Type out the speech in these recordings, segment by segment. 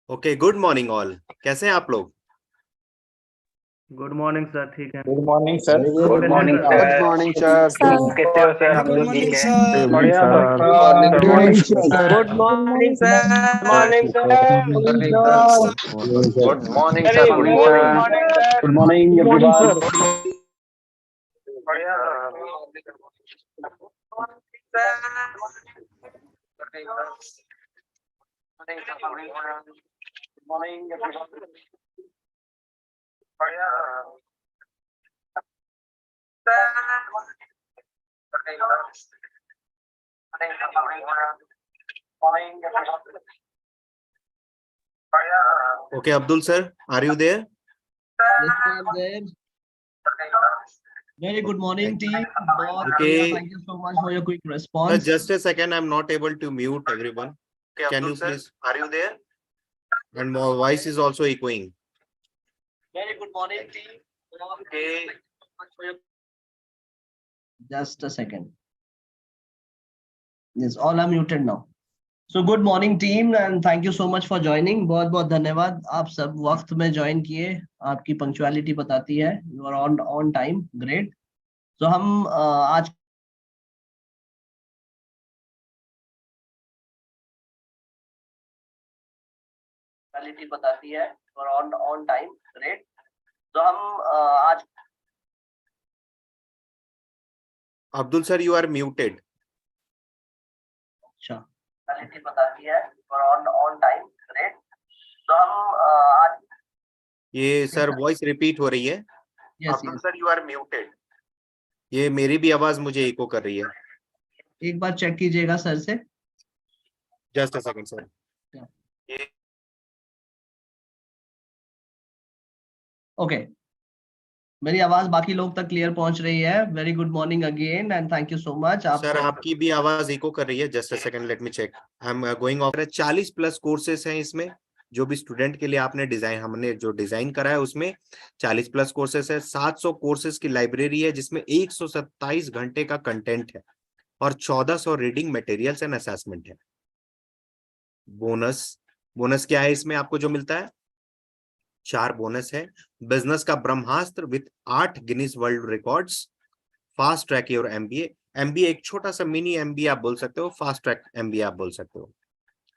Okay, good morning all. कैसे हैं आप लोग? गुड मॉर्निंग सर, ठीक है। Good morning sir. Good morning sir. Good morning sir. कैसे हो सर? हम लोग ठीक है। बढ़िया sir. Good morning sir. Good morning sir. Good morning sir. Good morning sir. Good morning sir. Good morning everyone. बढ़िया Okay, Abdul sir, are you there? Yes, sir, there. Very good morning, team. Okay. Thank you so much for your quick Sir, response. just a second, I'm not able to mute everyone. Okay, Can Abdul you sir, please? are you there? And my voice is also echoing. Very good morning, team. Okay. Just a second. Yes, all are muted now. So good morning, team, and thank you so much for joining. बहुत बहुत धन्यवाद, आप सब वक्त में join किए। आपकी punctuality बताती है you are on time. Great. So हम आज बताती है you are on time. Great. So हम आज Abdul sir, you are muted. अच्छा बताती है you are on time. Great. So हम आज ये सर वॉइस रिपीट हो रही है। Abdul sir, you are muted. ये मेरी भी आवाज मुझे इको कर रही है। एक बार चेक कीजिएगा सर से। Just a second sir. Okay, मेरी आवाज बाकी लोग तक क्लियर पहुंच रही है। Very good morning again and thank you so much. आप सर आपकी भी आवाज इको कर रही है। Just a second, let me check. I am going of. 40 plus courses हैं इसमें, जो भी स्टूडेंट के लिए आपने डिजाइन हमने जो डिजाइन करा है उसमें 40 प्लस कोर्सेस है। 700 कोर्सेस की लाइब्रेरी है जिसमें 127 घंटे का कंटेंट है और 1400 रीडिंग मटेरियल्स एंड असेसमेंट है। बोनस क्या है इसमें आपको जो मिलता है? 4 बोनस है। बिजनेस का ब्रह्मास्त्र with 8 Guinness world records, fast track your MBA. MBA एक छोटा सा मिनी एमबीए आप बोल सकते हो, फास्ट ट्रैक एमबीए आप बोल सकते हो।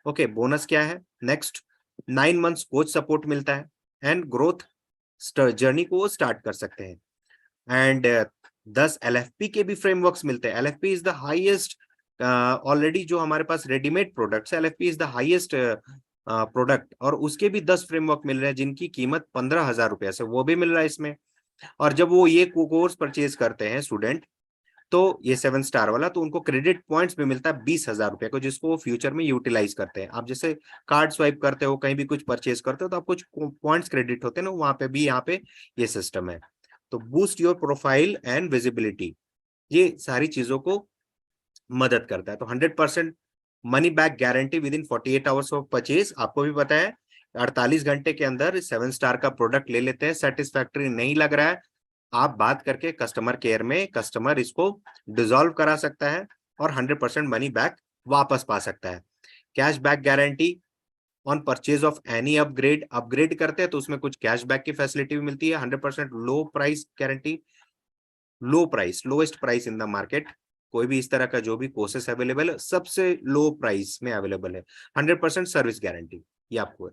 ओके, बोनस क्या है? नेक्स्ट 9 मंथ्स कोच सपोर्ट मिलता है एंड ग्रोथ जर्नी को स्टार्ट कर सकते हैं। एंड 10 एलएफपी के भी फ्रेमवर्क्स मिलते हैं। LFP is the highest, already जो हमारे पास रेडीमेड प्रोडक्ट्स है, LFP is the highest product, और उसके भी 10 फ्रेमवर्क मिल रहे हैं जिनकी कीमत 15,000 रुपए से वो भी मिल रहा है इसमें। और जब वो ये कोर्स परचेज करते हैं स्टूडेंट, तो ये 7 स्टार वाला, तो उनको क्रेडिट पॉइंट्स भी मिलता है 20,000 रुपए को, जिसको वो फ्यूचर में यूटिलाइज करते हैं। आप जैसे कार्ड स्वाइप करते हो, कहीं भी कुछ परचेज करते हो, तो आप कुछ पॉइंट्स क्रेडिट होते हैं ना, वहां पे भी यहाँ पे ये सिस्टम है। तो boost your profile and visibility, ये सारी चीजों को मदद करता है। तो 100% money back guarantee with in 48 hours of purchase. आपको भी पता है 48 घंटे के अंदर 7 स्टार का प्रोडक्ट ले लेते हैं, सेटिस्फैक्टरी नहीं लग रहा है, आप बात करके कस्टमर केयर में कस्टमर इसको डिसॉल्व करा सकता है और 100% मनी बैक वापस पा सकता है। Cash back guarantee on purchase of any upgrade करते हैं तो उसमें कुछ कैश बैक की फैसिलिटी भी मिलती है। 100% लो price guarantee, low price, lowest price in the market. कोई भी इस तरह का जो भी कोर्सेस अवेलेबल है सबसे लो प्राइस में अवेलेबल है। 100% सर्विस गारंटी ये आपको है।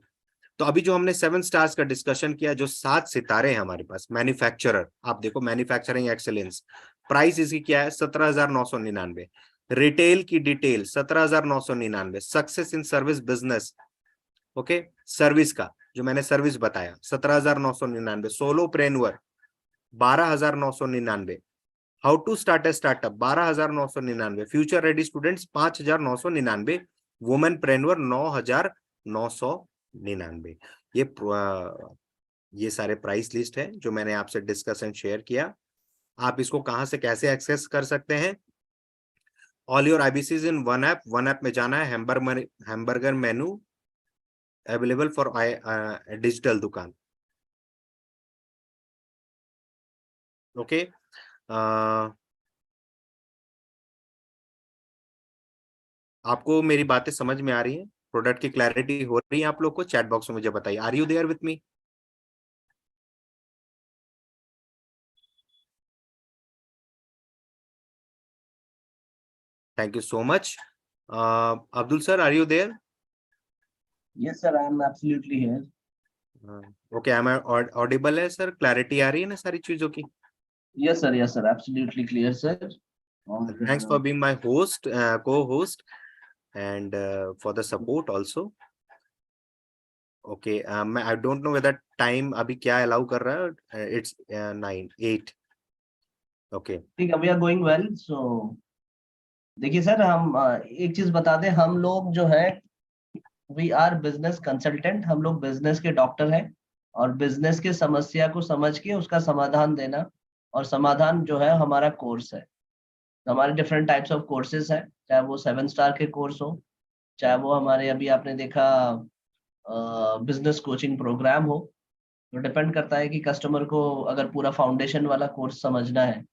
तो अभी जो हमने 7 स्टार्स का डिस्कशन किया, जो 7 सितारे हैं हमारे पास, मैन्युफैक्चरर, आप देखो मैन्युफैक्चरिंग एक्सेलेंस, प्राइस इसकी क्या है? 17,999। रिटेल की detail 17,999। Success in service business, okay, service का जो मैंने सर्विस बताया 17,999। Solopreneur 12,999। How to start a startup 12,999। Future ready students 5,999। Womenpreneur 9,999। ये सारे प्राइस लिस्ट है जो मैंने आपसे डिस्कशन शेयर किया। आप इसको कहां से कैसे एक्सेस कर सकते हैं? All your IBCs in one app. One app में जाना है, hamburger menu available for digital दुकान। ओके, आपको मेरी बातें समझ में आ रही हैं? प्रोडक्ट की क्लैरिटी हो रही है आप लोग को? चैट बॉक्स में मुझे बताइए, are you there with me? Thank you so much. Abdul sir, are you there? Yes, sir. I am absolutely here. Okay, I am audible है सर? क्लैरिटी आ रही है ना सारी चीजों की? Yes, sir. Yes, sir. Absolutely clear, sir. Thanks for being my host, co-host, and for the support also. Okay, I don't know whether time अभी क्या allow कर रहा है. It's 9:08. Okay. ठीक है, we are going well. So देखिए sir, हम एक चीज बता दें, हम लोग जो है वी आर बिजनेस कंसल्टेंट, हम लोग बिजनेस के डॉक्टर हैं और बिजनेस के समस्या को समझ के उसका समाधान देना, और समाधान जो है हमारा कोर्स है. तो हमारे डिफरेंट टाइप्स ऑफ कोर्सेज हैं, चाहे वो 7 स्टार के कोर्स हो, चाहे वो हमारे अभी आपने देखा बिजनेस कोचिंग प्रोग्राम हो. तो डिपेंड करता है कि कस्टमर को अगर पूरा फाउंडेशन वाला कोर्स समझना है,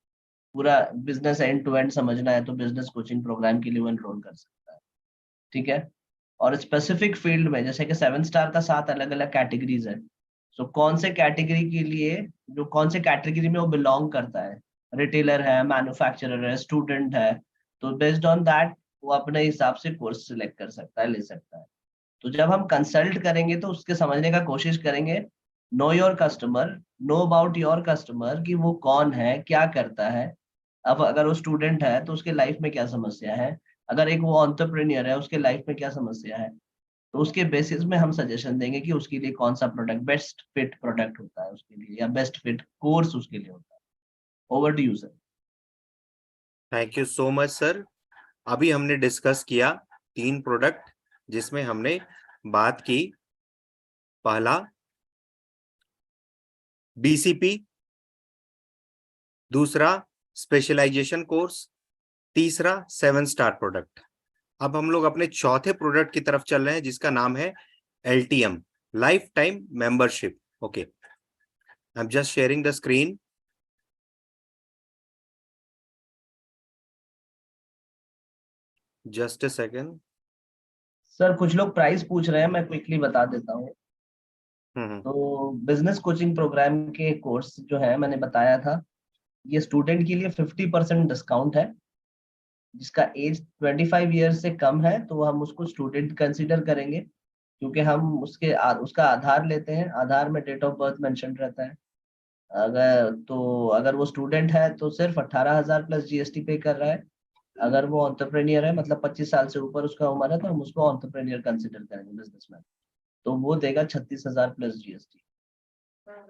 पूरा बिजनेस एंड टू एंड समझना है, तो बिजनेस कोचिंग प्रोग्राम के लिए वो एनरोल कर सकता है. ठीक है. और स्पेसिफिक फील्ड में जैसे कि 7 स्टार का 7 अलग अलग कैटेगरीज है. सो कौन से कैटेगरी के लिए, जो कौन से कैटेगरी में वो बिलोंग करता है, रिटेलर है, मैन्युफैक्चरर है, स्टूडेंट है, तो बेस्ड ऑन दैट वो अपने हिसाब से कोर्स सिलेक्ट कर सकता है, ले सकता है. तो जब हम कंसल्ट करेंगे तो उसके समझने का कोशिश करेंगे, know your customer, know about your customer, कि वो कौन है, क्या करता है. अब अगर वो स्टूडेंट है तो उसके लाइफ में क्या समस्या है, अगर एक वो एंटरप्रेन्योर है उसके लाइफ में क्या समस्या है, तो उसके बेसिस में हम सजेशन देंगे कि उसके लिए कौन सा प्रोडक्ट बेस्ट फिट प्रोडक्ट होता है उसके लिए, या बेस्ट फिट कोर्स उसके लिए होता है. Over to you sir. Thank you so much sir. अभी हमने डिस्कस किया 3 प्रोडक्ट, जिसमें हमने बात की पहला BCP, दूसरा स्पेशलाइजेशन कोर्स, तीसरा 7 स्टार प्रोडक्ट. अब हम लोग अपने चौथे प्रोडक्ट की तरफ चल रहे हैं, जिसका नाम है LTM, lifetime membership. Okay, I am just sharing the screen. Just a second. Sir कुछ लोग प्राइस पूछ रहे हैं, मैं क्विकली बता देता हूँ. तो बिजनेस कोचिंग प्रोग्राम के कोर्स जो है मैंने बताया था, ये स्टूडेंट के लिए 50% डिस्काउंट है. जिसका एज 25 ईयर्स से कम है तो हम उसको स्टूडेंट कंसीडर करेंगे, क्योंकि हम उसका आधार लेते हैं, आधार में डेट ऑफ बर्थ मेंशन रहता है. अगर वो स्टूडेंट है तो सिर्फ 18,000 प्लस GST पे कर रहा है. अगर वो एंटरप्रेन्योर है, मतलब 25 साल से ऊपर उसका उम्र है, तो हम उसको एंटरप्रेन्योर कंसीडर करेंगे, बिजनेसमैन, तो वो देगा 36,000 प्लस GST.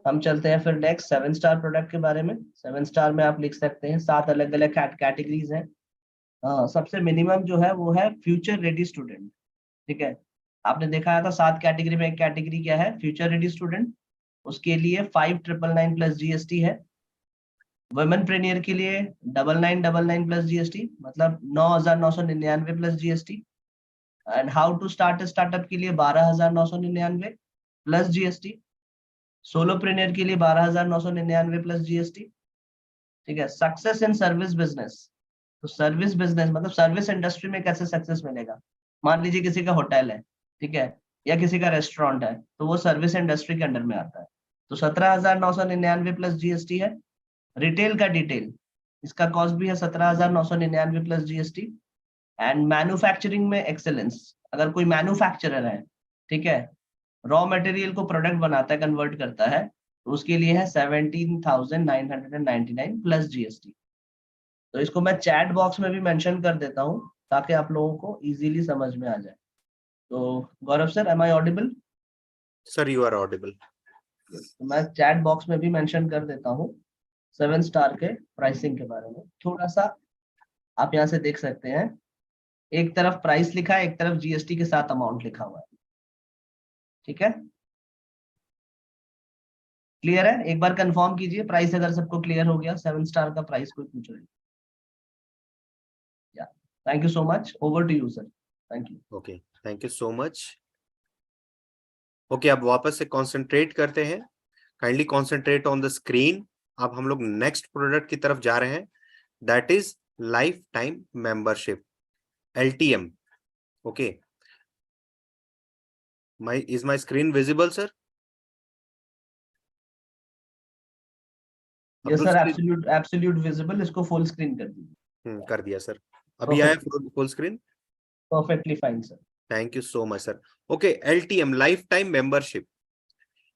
हम चलते हैं फिर नेक्स्ट 7 स्टार प्रोडक्ट के बारे में. 7 स्टार में आप लिख सकते हैं 7 अलग अलग कैटेगरीज हैं. सबसे मिनिमम जो है वो है फ्यूचर रेडी स्टूडेंट. ठीक है. आपने देखा था 7 कैटेगरी में एक कैटेगरी क्या है, फ्यूचर रेडी स्टूडेंट. उसके लिए 5,999 प्लस GST है. वुमेन प्रेनियर के लिए 9,999 प्लस GST, मतलब 9,999 plus GST. And how to start startup के लिए 12,999 प्लस GST. सोलोप्रेनियर के लिए 12,999 प्लस GST. ठीक है. सक्सेस इन सर्विस बिजनेस, तो सर्विस बिजनेस मतलब सर्विस इंडस्ट्री में कैसे सक्सेस मिलेगा. मान लीजिए किसी का होटल है, ठीक है, या किसी का रेस्टोरेंट है, तो वो सर्विस इंडस्ट्री के अंडर में आता है. तो 17,999 प्लस GST है. रिटेल का डिटेल, इसका कॉस्ट भी है 17,999 प्लस GST. एंड मैन्युफैक्चरिंग में एक्सेलेंस, अगर कोई मैन्युफैक्चरर है, ठीक है, रॉ मटेरियल को प्रोडक्ट बनाता है, कन्वर्ट करता है, तो उसके लिए है 17,999 प्लस GST. तो इसको मैं चैट बॉक्स में भी मेंशन कर देता हूँ ताकि आप लोगों को इजीली समझ में आ जाए. तो Gaurav sir, am I audible? Sir you are audible. तो मैं चैट बॉक्स में भी मेंशन कर देता हूँ 7 स्टार के प्राइसिंग के बारे में. थोड़ा सा आप यहाँ से देख सकते हैं, एक तरफ प्राइस लिखा है, एक तरफ GST के साथ अमाउंट लिखा हुआ है. ठीक है, क्लियर है? एक बार कंफर्म कीजिए प्राइस अगर सबको क्लियर हो गया. 7 स्टार का प्राइस कोई पूछ रहे. या thank you so much. Over to you sir. Thank you. Okay, thank you so much. Okay, अब वापस से कंसंट्रेट करते हैं. Kindly concentrate on the screen. अब हम लोग नेक्स्ट प्रोडक्ट की तरफ जा रहे हैं, that is life time membership, LTM. Okay, Is my screen visible, sir? Yes Abdul sir, sir, absolute visible, इसको फुल स्क्रीन कर दीजिए। कर दिया सर। अभी आया Perfect. Full screen. Perfectly fine sir. Thank you so much sir. Okay, LTM lifetime membership,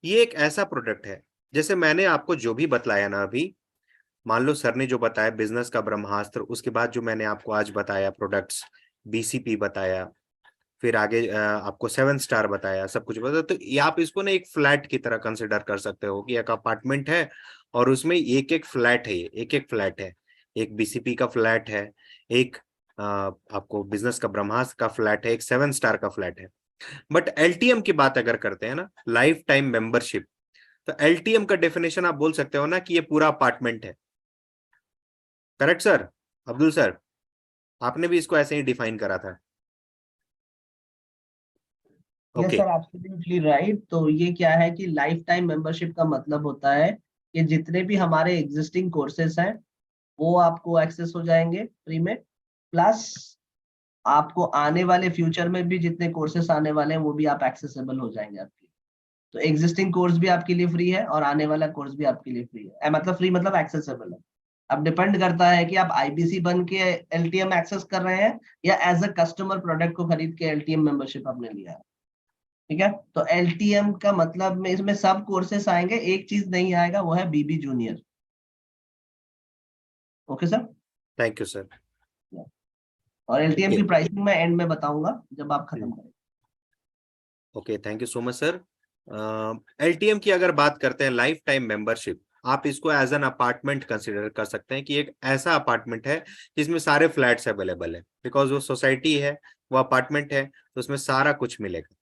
ये एक ऐसा प्रोडक्ट है, जैसे मैंने आपको जो भी बतलाया ना अभी, मान लो सर ने जो बताया बिजनेस का ब्रह्मास्त्र, उसके बाद जो मैंने आपको आज बताया प्रोडक्ट्स, BCP बताया, फिर आगे आपको 7 स्टार बताया, सब कुछ बताया, तो ये आप इसको ना एक फ्लैट की तरह कंसिडर कर सकते हो कि एक अपार्टमेंट है और उसमें एक एक फ्लैट है, एक एक फ्लैट है, एक BCP का फ्लैट है, एक आपको बिजनेस का ब्रह्मास्त्र का फ्लैट है, एक 7 स्टार का फ्लैट है। बट LTM की बात अगर करते हैं ना, लाइफ टाइम मेंबरशिप, तो LTM का डेफिनेशन आप बोल सकते हो ना कि ये पूरा अपार्टमेंट है। Correct sir? अब्दुल सर, आपने भी इसको ऐसे ही डिफाइन करा था। Yes okay, sir, absolutely right. तो ये क्या है कि लाइफ टाइम मेंबरशिप का मतलब होता है कि जितने भी हमारे एग्जिस्टिंग कोर्सेज हैं वो आपको एक्सेस हो जाएंगे फ्री में, प्लस आपको आने वाले फ्यूचर में भी जितने कोर्सेस आने वाले हैं वो भी आप एक्सेसिबल हो जाएंगे आपके। तो एग्जिस्टिंग कोर्स भी आपके लिए फ्री है और आने वाला कोर्स भी आपके लिए फ्री है। मतलब फ्री मतलब एक्सेसिबल है। अब डिपेंड करता है कि आप IBC बन के LTM एक्सेस कर रहे हैं या एज अ कस्टमर प्रोडक्ट को खरीद के LTM मेंबरशिप आपने लिया है। ठीक है, तो LTM का मतलब में इसमें सब कोर्सेस आएंगे, एक चीज नहीं आएगा, वो है BB junior. Okay sir. Thank you sir. और LTM ओके की प्राइसिंग मैं एंड में बताऊंगा जब आप खत्म करें। Okay, thank you so much sir. LTM की अगर बात करते हैं, लाइफ टाइम मेंबरशिप, आप इसको एज एन अपार्टमेंट कंसिडर कर सकते हैं कि एक ऐसा अपार्टमेंट है जिसमें सारे फ्लैट्स अवेलेबल है, बिकॉज वो सोसाइटी है, वो अपार्टमेंट है, तो उसमें सारा कुछ मिलेगा।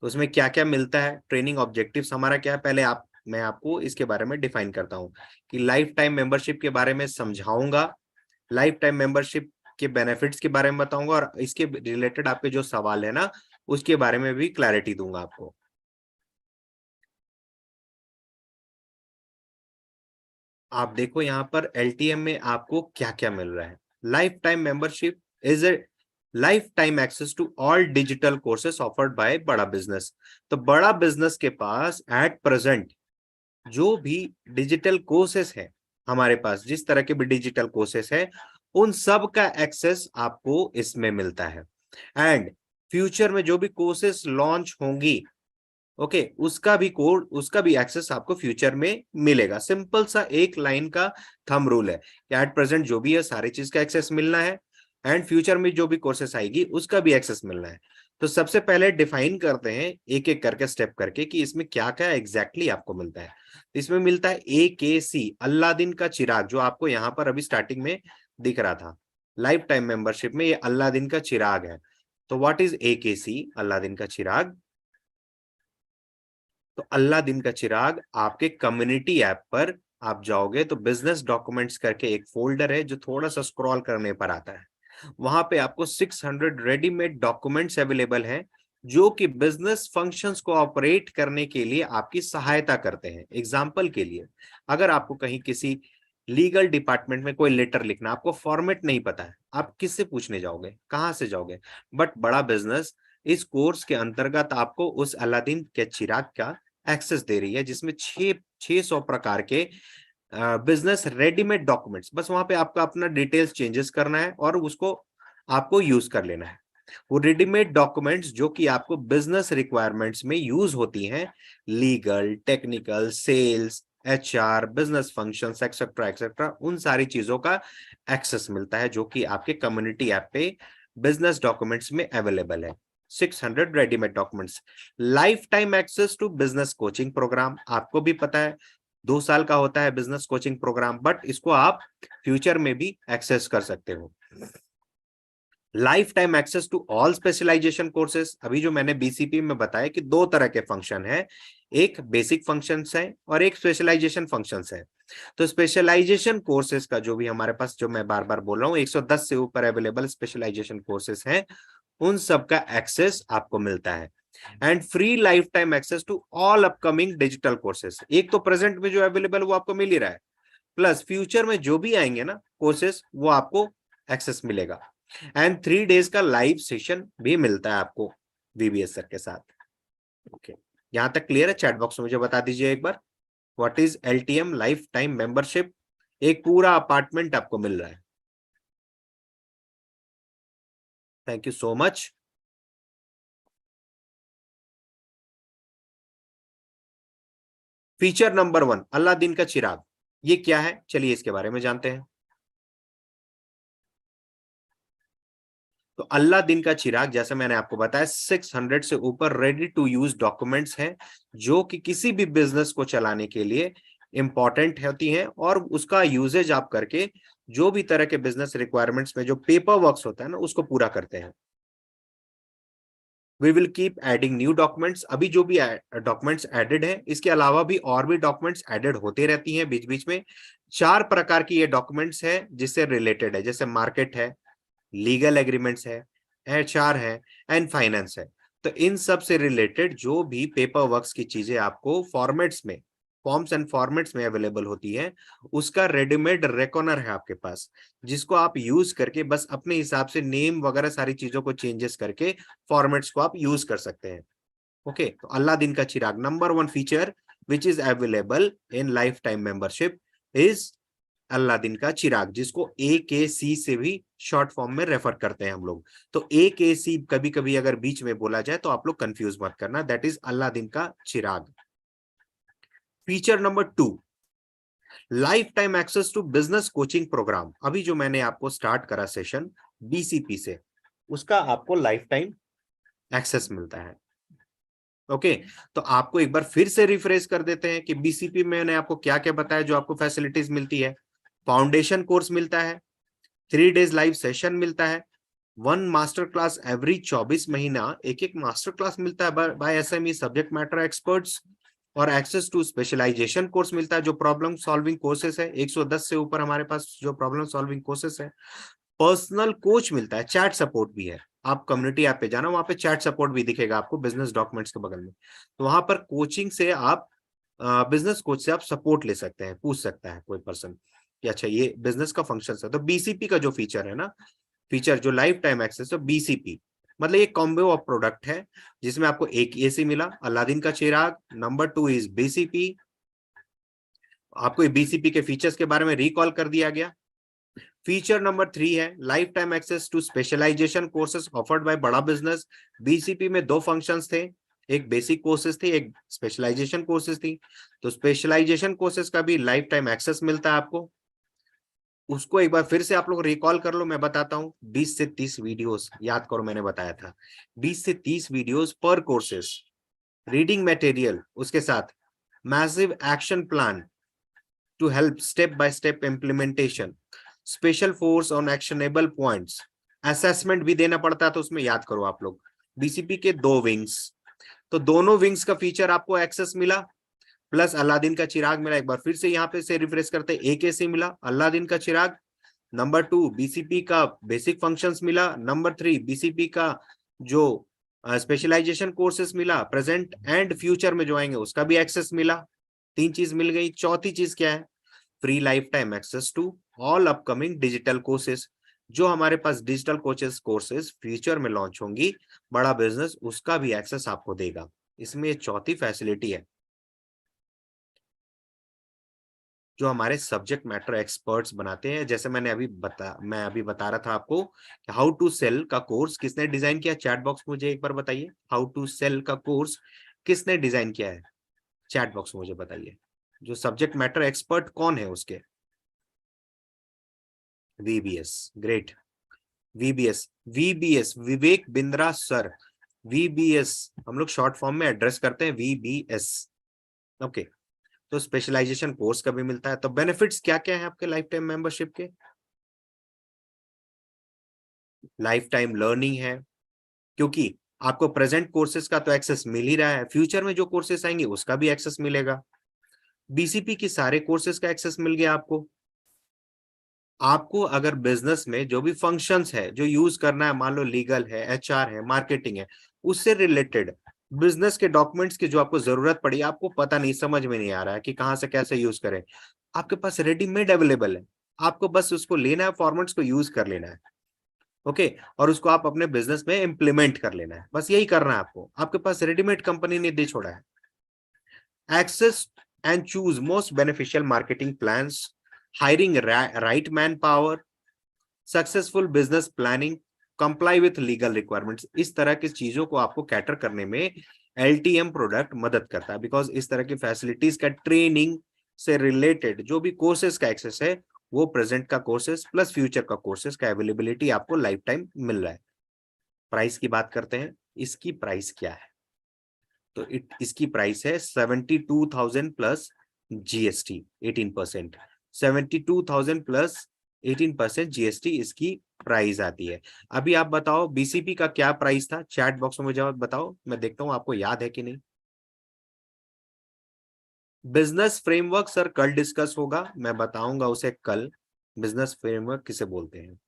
तो उसमें क्या क्या मिलता है, ट्रेनिंग ऑब्जेक्टिव्स हमारा क्या है, पहले मैं आपको इसके बारे में डिफाइन करता हूँ कि लाइफ टाइम मेंबरशिप के बारे में समझाऊंगा, लाइफ टाइम मेंबरशिप के बेनिफिट्स के बारे में बताऊंगा, और इसके रिलेटेड आपके जो सवाल है ना उसके बारे में भी क्लैरिटी दूंगा आपको। आप देखो यहाँ पर LTM में आपको क्या क्या मिल रहा है। Life time membership is a life time access to all digital courses offered by बड़ा बिजनेस। तो बड़ा बिजनेस के पास एट प्रेजेंट जो भी डिजिटल कोर्सेस है, हमारे पास जिस तरह के भी डिजिटल कोर्सेस है, उन सब का एक्सेस आपको इसमें मिलता है। एंड फ्यूचर में जो भी कोर्सेस लॉन्च होंगी, ओके, उसका भी एक्सेस आपको फ्यूचर में मिलेगा। सिंपल सा एक लाइन का थंब रूल है कि एट प्रेजेंट जो भी है सारी चीज का एक्सेस मिलना है, एंड फ्यूचर में जो भी कोर्सेस आएगी उसका भी एक्सेस मिलना है। तो सबसे पहले डिफाइन करते हैं एक एक करके, स्टेप करके, कि इसमें क्या क्या एग्जैक्टली आपको मिलता है। इसमें मिलता है AKC, अल्लादीन का चिराग, जो आपको यहाँ पर अभी स्टार्टिंग में दिख रहा था। लाइफ टाइम मेंबरशिप में ये अल्लादीन का चिराग है। तो व्हाट इज AKC, अल्लादीन का चिराग? तो अल्लादीन का चिराग आपके कम्युनिटी ऐप पर आप जाओगे तो बिजनेस डॉक्यूमेंट्स करके एक फोल्डर है जो थोड़ा सा स्क्रॉल करने पर आता है। वहां पे आपको 600 रेडीमेड डॉक्यूमेंट्स अवेलेबल हैं जो कि बिजनेस फंक्शंस को ऑपरेट करने के लिए आपकी सहायता करते हैं। एग्जाम्पल के लिए, अगर आपको कहीं किसी लीगल डिपार्टमेंट में कोई लेटर लिखना, आपको फॉर्मेट नहीं पता है, आप किससे पूछने जाओगे, कहाँ से जाओगे? बट बड़ा बिजनेस इस कोर्स के अंतर्गत आपको उस अलादीन के चिराग का एक्सेस दे रही है, जिसमें 600 प्रकार के बिजनेस रेडीमेड डॉक्यूमेंट्स, बस वहां पे आपका अपना डिटेल्स चेंजेस करना है और उसको आपको यूज कर लेना है। वो रेडीमेड डॉक्यूमेंट्स जो कि आपको बिजनेस रिक्वायरमेंट्स में यूज होती हैं, legal, technical, sales, HR, business functions, etcetera etcetera, उन सारी चीजों का एक्सेस मिलता है जो कि आपके कम्युनिटी ऐप पे बिजनेस डॉक्यूमेंट्स में अवेलेबल है। 600 readymade documents. Life time access to business coaching programme, आपको भी पता है 2 साल का होता है बिजनेस कोचिंग प्रोग्राम, बट इसको आप फ्यूचर में भी एक्सेस कर सकते हो। Life time access to all specialisation courses, अभी जो मैंने BCP में बताया कि 2 तरह के फंक्शन है, एक बेसिक फंक्शंस है और एक स्पेशलाइजेशन फंक्शंस है। तो स्पेशलाइजेशन कोर्सेज का जो भी हमारे पास, जो मैं बार बार बोल रहा हूँ, 110 से ऊपर अवेलेबल स्पेशलाइजेशन कोर्सेज हैं, उन सब का एक्सेस आपको मिलता है। And free life time access to all upcoming digital courses, एक तो प्रेजेंट में जो अवेलेबल वो आपको मिल ही रहा है, प्लस फ्यूचर में जो भी आएंगे ना कोर्सेज वो आपको एक्सेस मिलेगा। एंड 3 डेज का लाइव सेशन भी मिलता है आपको VBS सर के साथ। ओके, यहाँ तक क्लियर है? चैट बॉक्स में मुझे बता दीजिए एक बार, what is LTM, lifetime membership? एक पूरा अपार्टमेंट आपको मिल रहा है। Thank you so much. Feature number 1, Aladdin का चिराग, ये क्या है? चलिए इसके बारे में जानते हैं। तो अलादीन का चिराग, जैसे मैंने आपको बताया, 600 से ऊपर रेडी टू यूज डॉक्यूमेंट्स हैं जो कि किसी भी बिजनेस को चलाने के लिए इंपॉर्टेंट होती हैं, और उसका यूजेज आप करके जो भी तरह के बिजनेस रिक्वायरमेंट्स में जो पेपर वर्क्स होता है ना, उसको पूरा करते हैं। We will keep adding new documents. अभी जो भी डॉक्यूमेंट्स एडेड है, इसके अलावा भी और भी डॉक्यूमेंट्स एडेड होते रहती हैं बीच बीच में। 4 प्रकार की ये डॉक्यूमेंट्स है जिससे रिलेटेड है, जैसे मार्केट है, लीगल एग्रीमेंट्स है, HR है, एंड फाइनेंस है। तो इन सब से रिलेटेड जो भी पेपर वर्क्स की चीजें आपको फॉर्मेट्स में, फॉर्म्स एंड फॉर्मेट्स में अवेलेबल होती है, उसका रेडीमेड रेकॉनर है आपके पास, जिसको आप यूज करके बस अपने हिसाब से नेम वगैरह सारी चीजों को चेंजेस करके फॉर्मेट्स को आप यूज कर सकते हैं। ओके, तो अलादीन का चिराग, number 1 feature which is available in lifetime membership is Aladdin का चिराग, जिसको AKC से भी शॉर्ट फॉर्म में रेफर करते हैं हम लोग। तो AKC कभी कभी अगर बीच में बोला जाए तो आप लोग कंफ्यूज मत करना, दैट इज अलादीन का चिराग। Feature number 2, life time access to business coaching program. अभी जो मैंने आपको स्टार्ट करा सेशन BCP से, उसका आपको लाइफ टाइम एक्सेस मिलता है। ओके, तो आपको एक बार फिर से रिफ्रेश कर देते हैं कि BCP में मैंने आपको क्या क्या बताया जो आपको फैसिलिटीज मिलती है। फाउंडेशन कोर्स मिलता है, 3 डेज लाइव सेशन मिलता है, 1 मास्टर क्लास एवरी 24 महीना, एक मास्टर क्लास मिलता है by SME subject matter experts, और एक्सेस टू स्पेशलाइजेशन कोर्स मिलता है जो प्रॉब्लम सॉल्विंग कोर्सेस है। 110 से ऊपर हमारे पास जो प्रॉब्लम सॉल्विंग कोर्सेस है। पर्सनल कोच मिलता है, चैट सपोर्ट भी है। आप कम्युनिटी ऐप पे जाना, वहां पे चैट सपोर्ट भी दिखेगा आपको बिजनेस डॉक्यूमेंट्स के बगल में। तो वहां पर कोचिंग से आप, बिजनेस कोच से आप सपोर्ट ले सकते हैं, पूछ सकता है कोई पर्सन कि अच्छा ये बिजनेस का फंक्शन है। तो BCP का जो फीचर है ना, फीचर जो लाइफ टाइम एक्सेस, तो BCP मतलब ये कॉम्बो ऑफ प्रोडक्ट है जिसमें आपको एक AC मिला, अलादीन का चिराग, नंबर 2 इज BCP। आपको ये BCP के फीचर्स के बारे में रिकॉल कर दिया गया। फीचर नंबर 3 है life time access to specialization courses offered by बड़ा बिजनेस। BCP में 2 फंक्शंस थे, एक बेसिक कोर्सेज थी, एक स्पेशलाइजेशन कोर्सेज थी। तो स्पेशलाइजेशन कोर्सेज का भी लाइफ टाइम एक्सेस मिलता है आपको। उसको एक बार फिर से आप लोग रिकॉल कर लो, मैं बताता हूँ। 20 से 30 वीडियोस याद करो, मैंने बताया था 20 से 30 वीडियोस पर कोर्सेस, रीडिंग मटेरियल, उसके साथ massive action plan to help step by step implementation, special force on actionable points, assessment भी देना पड़ता है, तो उसमें याद करो आप लोग। BCP के 2 विंग्स, तो दोनों विंग्स का फीचर आपको एक्सेस मिला, प्लस अलादीन का चिराग मिला। एक बार फिर से यहाँ पे से रिफ्रेश करते, AKC मिला, अलादीन का चिराग, नंबर 2 BCP का बेसिक फंक्शंस मिला, नंबर 3 BCP का जो स्पेशलाइजेशन कोर्सेस मिला, प्रेजेंट एंड फ्यूचर में जो आएंगे उसका भी एक्सेस मिला। 3 चीज मिल गई। चौथी चीज क्या है? Free life time access to all upcoming digital courses. जो हमारे पास डिजिटल कोर्सेस फ्यूचर में लॉन्च होंगी, बड़ा बिजनेस उसका भी एक्सेस आपको देगा। इसमें ये चौथी फैसिलिटी है जो हमारे सब्जेक्ट मैटर एक्सपर्ट्स बनाते हैं। जैसे मैं अभी बता रहा था आपको, हाउ टू सेल का कोर्स किसने डिजाइन किया? चैट बॉक्स मुझे एक बार बताइए, हाउ टू सेल का कोर्स किसने डिजाइन किया है? चैट बॉक्स मुझे बताइए, जो सब्जेक्ट मैटर एक्सपर्ट कौन है उसके? VBS, great. VBS Vivek Bindra sir. VBS हम लोग शॉर्ट फॉर्म में एड्रेस करते हैं, VBS। ओके, तो स्पेशलाइजेशन कोर्स का भी मिलता है। तो बेनिफिट्स क्या क्या है आपके लाइफ टाइम मेंबरशिप के? लाइफ टाइम लर्निंग है, क्योंकि आपको प्रेजेंट कोर्सेज का तो एक्सेस मिल ही रहा है, फ्यूचर में जो कोर्सेज आएंगे उसका भी एक्सेस मिलेगा। BCP की सारे कोर्सेज का एक्सेस मिल गया आपको। आपको अगर बिजनेस में जो भी फंक्शंस है जो यूज करना है, मान लो लीगल है, HR है, मार्केटिंग है, उससे रिलेटेड बिजनेस के डॉक्यूमेंट्स की जो आपको जरूरत पड़ी, आपको पता नहीं, समझ में नहीं आ रहा है कि कहाँ से कैसे यूज करें, आपके पास रेडीमेड अवेलेबल है, आपको बस उसको लेना है, फॉर्मेट्स को यूज कर लेना है। ओके, और उसको आप अपने बिजनेस में इम्प्लीमेंट कर लेना है, बस यही करना है आपको। आपके पास रेडीमेड कंपनी ने दे छोड़ा है। Access and choose most beneficial marketing plans, hiring right manpower, successful business planning, comply with legal requirements. इस तरह की चीजों को आपको कैटर करने में एलटीएम प्रोडक्ट मदद करता है, बिकॉज इस तरह की फैसिलिटीज का, ट्रेनिंग से रिलेटेड जो भी कोर्सेज का एक्सेस है, वो प्रेजेंट का कोर्सेज प्लस फ्यूचर का कोर्सेज का अवेलेबिलिटी आपको लाइफ टाइम मिल रहा है। प्राइस की बात करते हैं, इसकी प्राइस क्या है? तो इसकी प्राइस है 72,000 प्लस जीएसटी 18%। 72,000 प्लस 18% जीएसटी इसकी प्राइस आती है। अभी आप बताओ बीसीपी का क्या प्राइस था? चैट बॉक्स में मुझे बताओ, मैं देखता हूं आपको याद है कि नहीं। बिजनेस फ्रेमवर्क सर कल डिस्कस होगा, मैं बताऊंगा उसे कल। बिजनेस फ्रेमवर्क किसे बोलते हैं?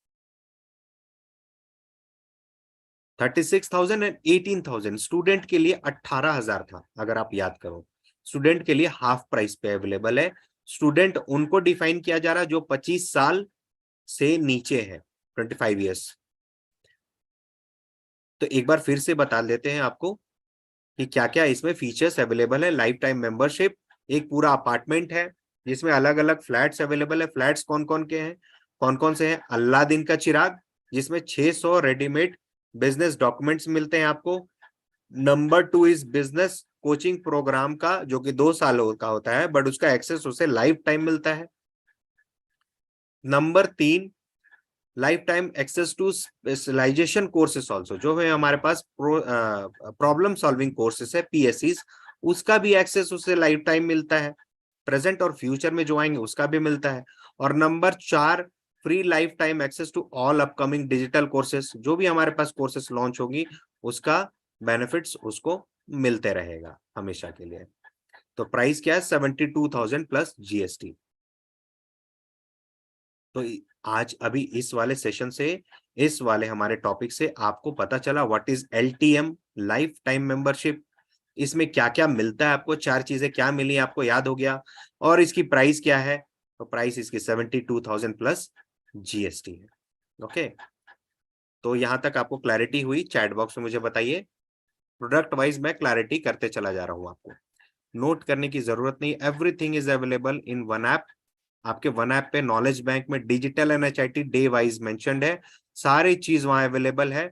36,000 एंड 18,000 स्टूडेंट के लिए 18,000 था, अगर आप याद करो। स्टूडेंट के लिए हाफ प्राइस पे अवेलेबल है। स्टूडेंट उनको डिफाइन किया जा रहा है जो 25 साल से नीचे है, 25 ईयर्स। तो एक बार फिर से बता देते हैं आपको कि क्या क्या इसमें फीचर्स अवेलेबल है। लाइफ टाइम मेंबरशिप, एक पूरा अपार्टमेंट है जिसमें अलग अलग फ्लैट्स अवेलेबल है। फ्लैट्स कौन कौन के हैं, कौन कौन से हैं? अल्लादीन का चिराग, जिसमें 600 रेडीमेड बिजनेस डॉक्यूमेंट्स मिलते हैं आपको। Number 2 is business coaching program का, जो कि 2 सालों का होता है, बट उसका एक्सेस उसे लाइफ टाइम मिलता है। Number 3, life time access to specialization courses also, जो है हमारे पास प्रॉब्लम सॉल्विंग कोर्सेस है, पीएससीज, उसका भी एक्सेस उसे लाइफ टाइम मिलता है। प्रेजेंट और फ्यूचर में जो आएंगे उसका भी मिलता है। और number 4, free life time access to all upcoming digital courses, जो भी हमारे पास कोर्सेस लॉन्च होगी उसका बेनिफिट्स उसको मिलते रहेगा हमेशा के लिए। तो प्राइस क्या है? 72,000 प्लस जीएसटी। तो आज अभी इस वाले सेशन से, इस वाले हमारे टॉपिक से आपको पता चला what is LTM, life time membership, इसमें क्या क्या मिलता है आपको, 4 चीजें क्या मिली आपको याद हो गया, और इसकी प्राइस क्या है। तो प्राइस इसकी 72,000 प्लस जीएसटी है। ओके, तो यहां तक आपको क्लैरिटी हुई? चैट बॉक्स में मुझे बताइए। प्रोडक्ट वाइज मैं क्लैरिटी करते चला जा रहा हूं, आपको नोट करने की जरूरत नहीं। Everything is available in one app. आपके वन ऐप पे नॉलेज बैंक में डिजिटल एनएचआईटी डे वाइज मेंशन्ड है, सारी चीज वहां अवेलेबल है।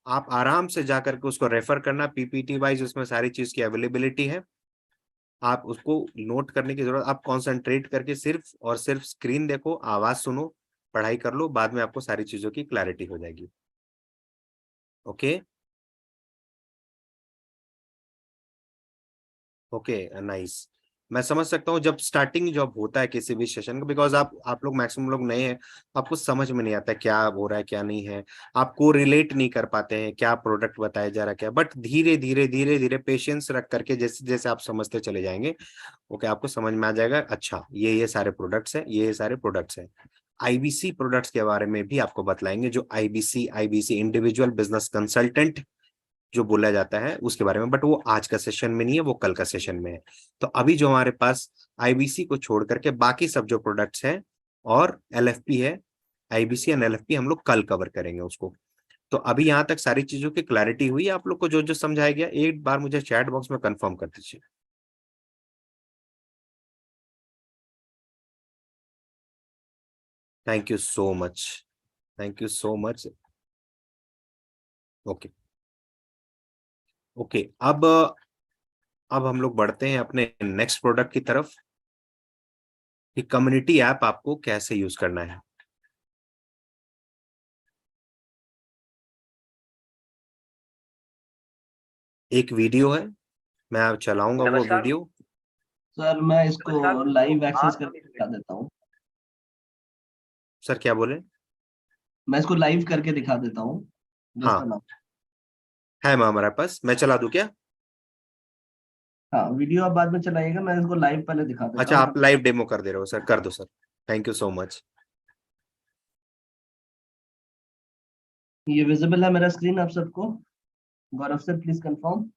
आप आराम से जाकर के उसको रेफर करना, पीपीटी वाइज उसमें सारी चीज की अवेलेबिलिटी है। आप उसको नोट करने की जरूरत, आप कॉन्सेंट्रेट करके सिर्फ और सिर्फ स्क्रीन देखो, आवाज सुनो, पढ़ाई कर लो, बाद में आपको सारी चीजों की क्लैरिटी हो जाएगी। Okay okay, nice. मैं समझ सकता हूँ जब स्टार्टिंग जब होता है किसी भी सेशन का, बिकॉज आप लोग मैक्सिमम लोग नए हैं, आपको समझ में नहीं आता क्या हो रहा है क्या नहीं है, आपको रिलेट नहीं कर पाते हैं क्या प्रोडक्ट बताया जा रहा है क्या। बट धीरे धीरे धीरे धीरे पेशेंस रख करके जैसे जैसे आप समझते चले जाएंगे, ओके, आपको समझ में आ जाएगा। अच्छा, ये सारे प्रोडक्ट्स हैं, ये सारे प्रोडक्ट्स हैं। आईबीसी प्रोडक्ट्स के बारे में भी आपको बतलाएंगे, जो IBC IBC individual business consultant जो बोला जाता है उसके बारे में, बट वो आज का सेशन में नहीं है, वो कल का सेशन में है। तो अभी जो हमारे पास आईबीसी को छोड़ करके बाकी सब जो प्रोडक्ट्स हैं और एलएफपी है, आईबीसी एंड एलएफपी हम लोग कल कवर करेंगे उसको। तो अभी यहाँ तक सारी चीजों की क्लैरिटी हुई आप लोग को, जो जो समझाया गया एक बार मुझे चैट बॉक्स में कंफर्म कर दीजिए। Thank you so much, thank you so much. Okay okay, अब हम लोग बढ़ते हैं अपने नेक्स्ट प्रोडक्ट की तरफ, कि कम्युनिटी ऐप आपको कैसे यूज करना है। एक वीडियो है, मैं अब चलाऊंगा वो नमस्कार। वीडियो। सर मैं इसको नमस्कार। लाइव एक्सेस आप करके दिखा देता हूँ। सर क्या बोले? मैं इसको लाइव करके दिखा देता हूँ। हाँ, है मैं हमारे पास, मैं चला दूं क्या? हाँ, वीडियो आप बाद में चलाइएगा, मैं इसको लाइव पहले दिखा देता अच्छा, हूँ। आप लाइव डेमो कर दे रहे हो सर, कर दो sir, thank you so much. ये विजिबल है मेरा स्क्रीन आप सबको? गौरव सर प्लीज कंफर्म।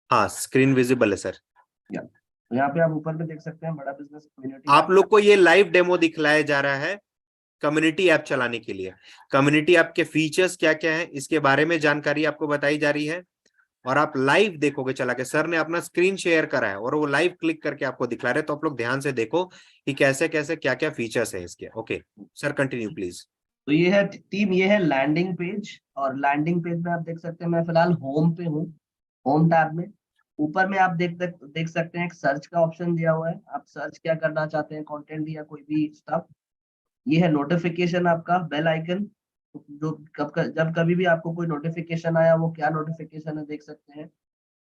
हाँ, स्क्रीन विजिबल है सर। तो यहाँ पे आप ऊपर में देख सकते हैं बड़ा बिजनेस कम्युनिटी आप लोग को ये लाइव डेमो दिखलाया जा रहा है, कम्युनिटी ऐप चलाने के लिए। कम्युनिटी ऐप के फीचर्स क्या क्या है इसके बारे में जानकारी आपको बताई जा रही है, और आप लाइव देखोगे चला के। सर ने अपना स्क्रीन शेयर करा है और वो लाइव क्लिक करके आपको दिखला रहे, तो आप लोग ध्यान से देखो कि कैसे कैसे क्या क्या फीचर्स है इसके। Okay sir, continue please. तो ये है टीम, ये है लैंडिंग पेज, और लैंडिंग पेज में आप देख सकते हैं मैं फिलहाल होम पे हूँ, होम टैब में। ऊपर में आप देख सकते हैं एक सर्च का ऑप्शन दिया हुआ है, आप सर्च क्या करना चाहते हैं, कंटेंट या कोई भी स्टफ। ये है नोटिफिकेशन, आपका बेल आइकन, जो जब कभी भी आपको कोई नोटिफिकेशन आया वो क्या नोटिफिकेशन है देख सकते हैं।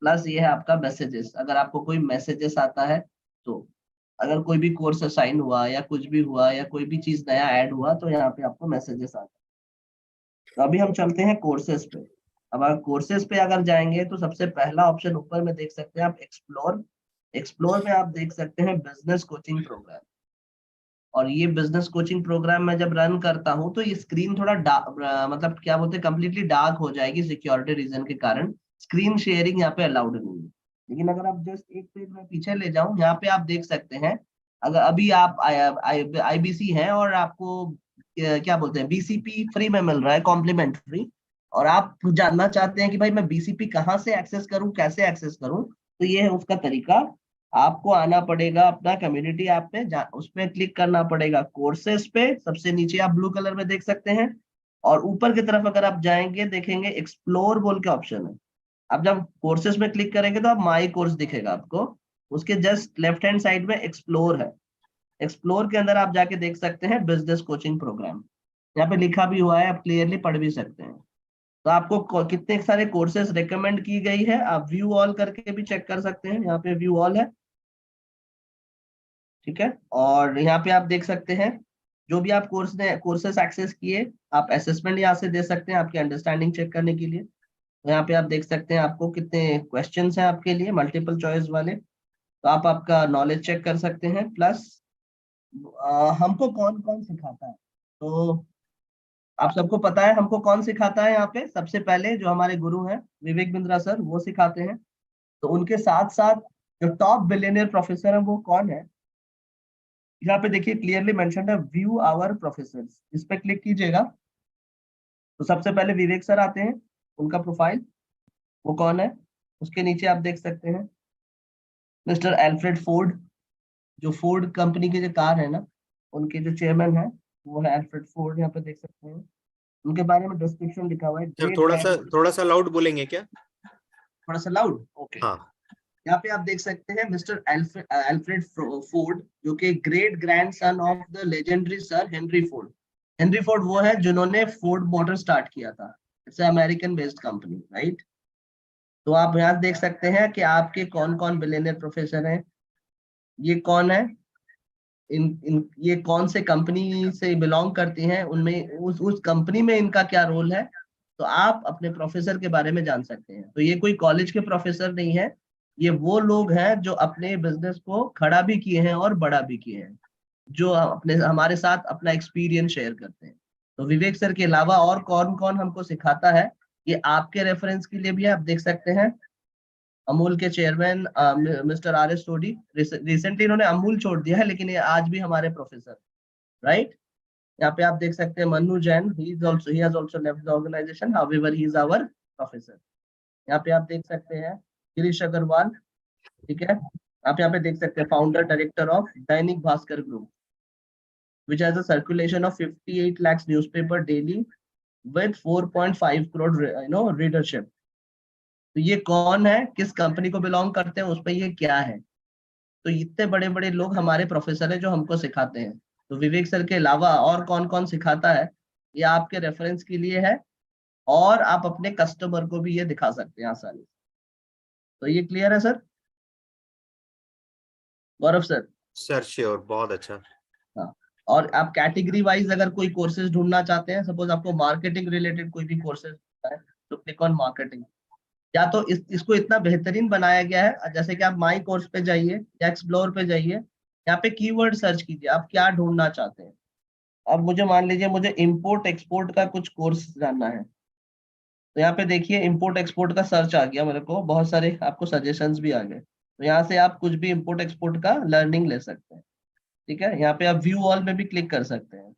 प्लस ये है आपका मैसेजेस, अगर आपको कोई मैसेजेस आता है तो, अगर कोई भी कोर्स असाइन हुआ या कुछ भी हुआ या कोई भी चीज नया ऐड हुआ तो यहाँ पे आपको मैसेजेस आता है। तो अभी हम चलते हैं कोर्सेज पे। अब अगर कोर्सेज पे अगर जाएंगे तो सबसे पहला ऑप्शन ऊपर में देख सकते हैं आप, एक्सप्लोर। एक्सप्लोर में आप देख सकते हैं बिजनेस कोचिंग प्रोग्राम। और ये बिजनेस कोचिंग प्रोग्राम मैं जब रन करता हूँ तो ये स्क्रीन थोड़ा मतलब क्या बोलते हैं, कम्प्लीटली डार्क हो जाएगी सिक्योरिटी रीजन के कारण। स्क्रीन शेयरिंग यहाँ पे अलाउड नहीं है। लेकिन अगर आप जस्ट एक पेज में पीछे ले जाऊं, यहाँ पे आप देख सकते हैं, अगर अभी आप आईबीसी हैं और आपको क्या बोलते हैं बीसीपी फ्री में मिल रहा है, कॉम्प्लीमेंट्री, और आप जानना चाहते हैं कि भाई मैं बीसीपी कहाँ से एक्सेस करूं, कैसे एक्सेस करूं, तो ये है उसका तरीका। आपको आना पड़ेगा अपना कम्युनिटी ऐप पे, उसमें क्लिक करना पड़ेगा कोर्सेज पे, सबसे नीचे आप ब्लू कलर में देख सकते हैं। और ऊपर की तरफ अगर आप जाएंगे देखेंगे एक्सप्लोर बोल के ऑप्शन है। अब जब कोर्सेज में क्लिक करेंगे तो आप माई कोर्स दिखेगा आपको, उसके जस्ट लेफ्ट हैंड साइड में एक्सप्लोर है। एक्सप्लोर के अंदर आप जाके देख सकते हैं बिजनेस कोचिंग प्रोग्राम, यहाँ पे लिखा भी हुआ है, आप क्लियरली पढ़ भी सकते हैं। तो आपको कितने सारे कोर्सेज रिकमेंड की गई है, आप व्यू ऑल करके भी चेक कर सकते हैं, यहाँ पे व्यू ऑल है, ठीक है। और यहाँ पे आप देख सकते हैं जो भी आप कोर्सेस एक्सेस किए, आप असेसमेंट यहाँ से दे सकते हैं आपकी अंडरस्टैंडिंग चेक करने के लिए। तो यहाँ पे आप देख सकते हैं आपको कितने क्वेश्चंस हैं आपके लिए, मल्टीपल चॉइस वाले, तो आप आपका नॉलेज चेक कर सकते हैं। प्लस हमको कौन कौन सिखाता है, तो आप सबको पता है हमको कौन सिखाता है। यहाँ पे सबसे पहले जो हमारे गुरु हैं विवेक बिंद्रा सर, वो सिखाते हैं। तो उनके साथ साथ जो टॉप बिलियनियर प्रोफेसर है वो कौन है, यहाँ पे देखिए क्लियरली मेंशन है, व्यू आवर प्रोफेसर्स, इस पे क्लिक कीजिएगा तो सबसे पहले विवेक सर आते हैं, उनका प्रोफाइल, वो कौन है। उसके नीचे आप देख सकते हैं मिस्टर एल्फ्रेड फोर्ड, जो फोर्ड कंपनी के जो कार है ना, उनके जो चेयरमैन है वो है एल्फ्रेड फोर्ड, यहाँ पे देख सकते हैं। उनके बारे में डिस्क्रिप्शन लिखा हुआ है, सर ग्रेट थोड़ा सा लाउड बोलेंगे क्या? थोड़ा सा लाउड, ओके। हाँ। यहाँ पे आप देख सकते हैं मिस्टर एल्फ्रेड फोर्ड, जो कि great grand son of the legendary sir Henry Ford. Henry Ford वो है जिन्होंने फोर्ड मोटर स्टार्ट किया था, it's American based company, right. तो आप यहाँ देख सकते हैं कि आपके कौन कौन बिलियनियर प्रोफेसर हैं, ये कौन है, ये कौन से कंपनी से बिलोंग करती हैं, उनमें उस कंपनी में इनका क्या रोल है। तो आप अपने प्रोफेसर के बारे में जान सकते हैं। तो ये कोई कॉलेज के प्रोफेसर नहीं है, ये वो लोग हैं जो अपने बिजनेस को खड़ा भी किए हैं और बड़ा भी किए हैं, जो अपने हमारे साथ अपना एक्सपीरियंस शेयर करते हैं। तो विवेक सर के अलावा और कौन कौन हमको सिखाता है, ये आपके रेफरेंस के लिए भी आप देख सकते हैं। अमूल के चेयरमैन मिस्टर आर एस सोडी, रिसेंटली इन्होंने अमूल छोड़ दिया है लेकिन ये आज भी हमारे प्रोफेसर, राइट। यहाँ पे आप देख सकते हैं Manu Jain, he has also left the organization, however he is our professor। यहाँ पे आप देख सकते हैं गिरीश अग्रवाल, ठीक है। आप यहाँ पे देख सकते हैं founder director of Dainik Bhaskar group, which has a circulation of 58 lakhs newspaper daily with 4.5 crore readership। तो ये कौन है, किस कंपनी को बिलोंग करते हैं, उस पर ये क्या है। तो इतने बड़े बड़े लोग हमारे प्रोफेसर हैं जो हमको सिखाते हैं। तो विवेक सर के अलावा और कौन कौन सिखाता है, ये आपके रेफरेंस के लिए है, और आप अपने कस्टमर को भी ये दिखा सकते हैं आसानी। तो ये क्लियर है सर, गौरव सर? सर श्योर, बहुत अच्छा। हाँ, और आप कैटेगरी वाइज अगर कोई कोर्सेज ढूंढना चाहते हैं, सपोज आपको मार्केटिंग रिलेटेड कोई भी कोर्सेज है तो क्लिक ऑन मार्केटिंग। या तो इसको इतना बेहतरीन बनाया गया है, जैसे कि आप माई कोर्स पे जाइए या एक्सप्लोर पे जाइए, यहाँ पे कीवर्ड सर्च कीजिए आप क्या ढूंढना चाहते हैं। अब मुझे मान लीजिए मुझे इंपोर्ट एक्सपोर्ट का कुछ कोर्स जानना है, तो यहाँ पे देखिए इंपोर्ट एक्सपोर्ट का सर्च आ गया मेरे को, बहुत सारे आपको सजेशंस भी आ गए। तो यहाँ से आप कुछ भी इंपोर्ट एक्सपोर्ट का लर्निंग ले सकते हैं, ठीक है। यहाँ पे आप व्यू ऑल में भी क्लिक कर सकते हैं।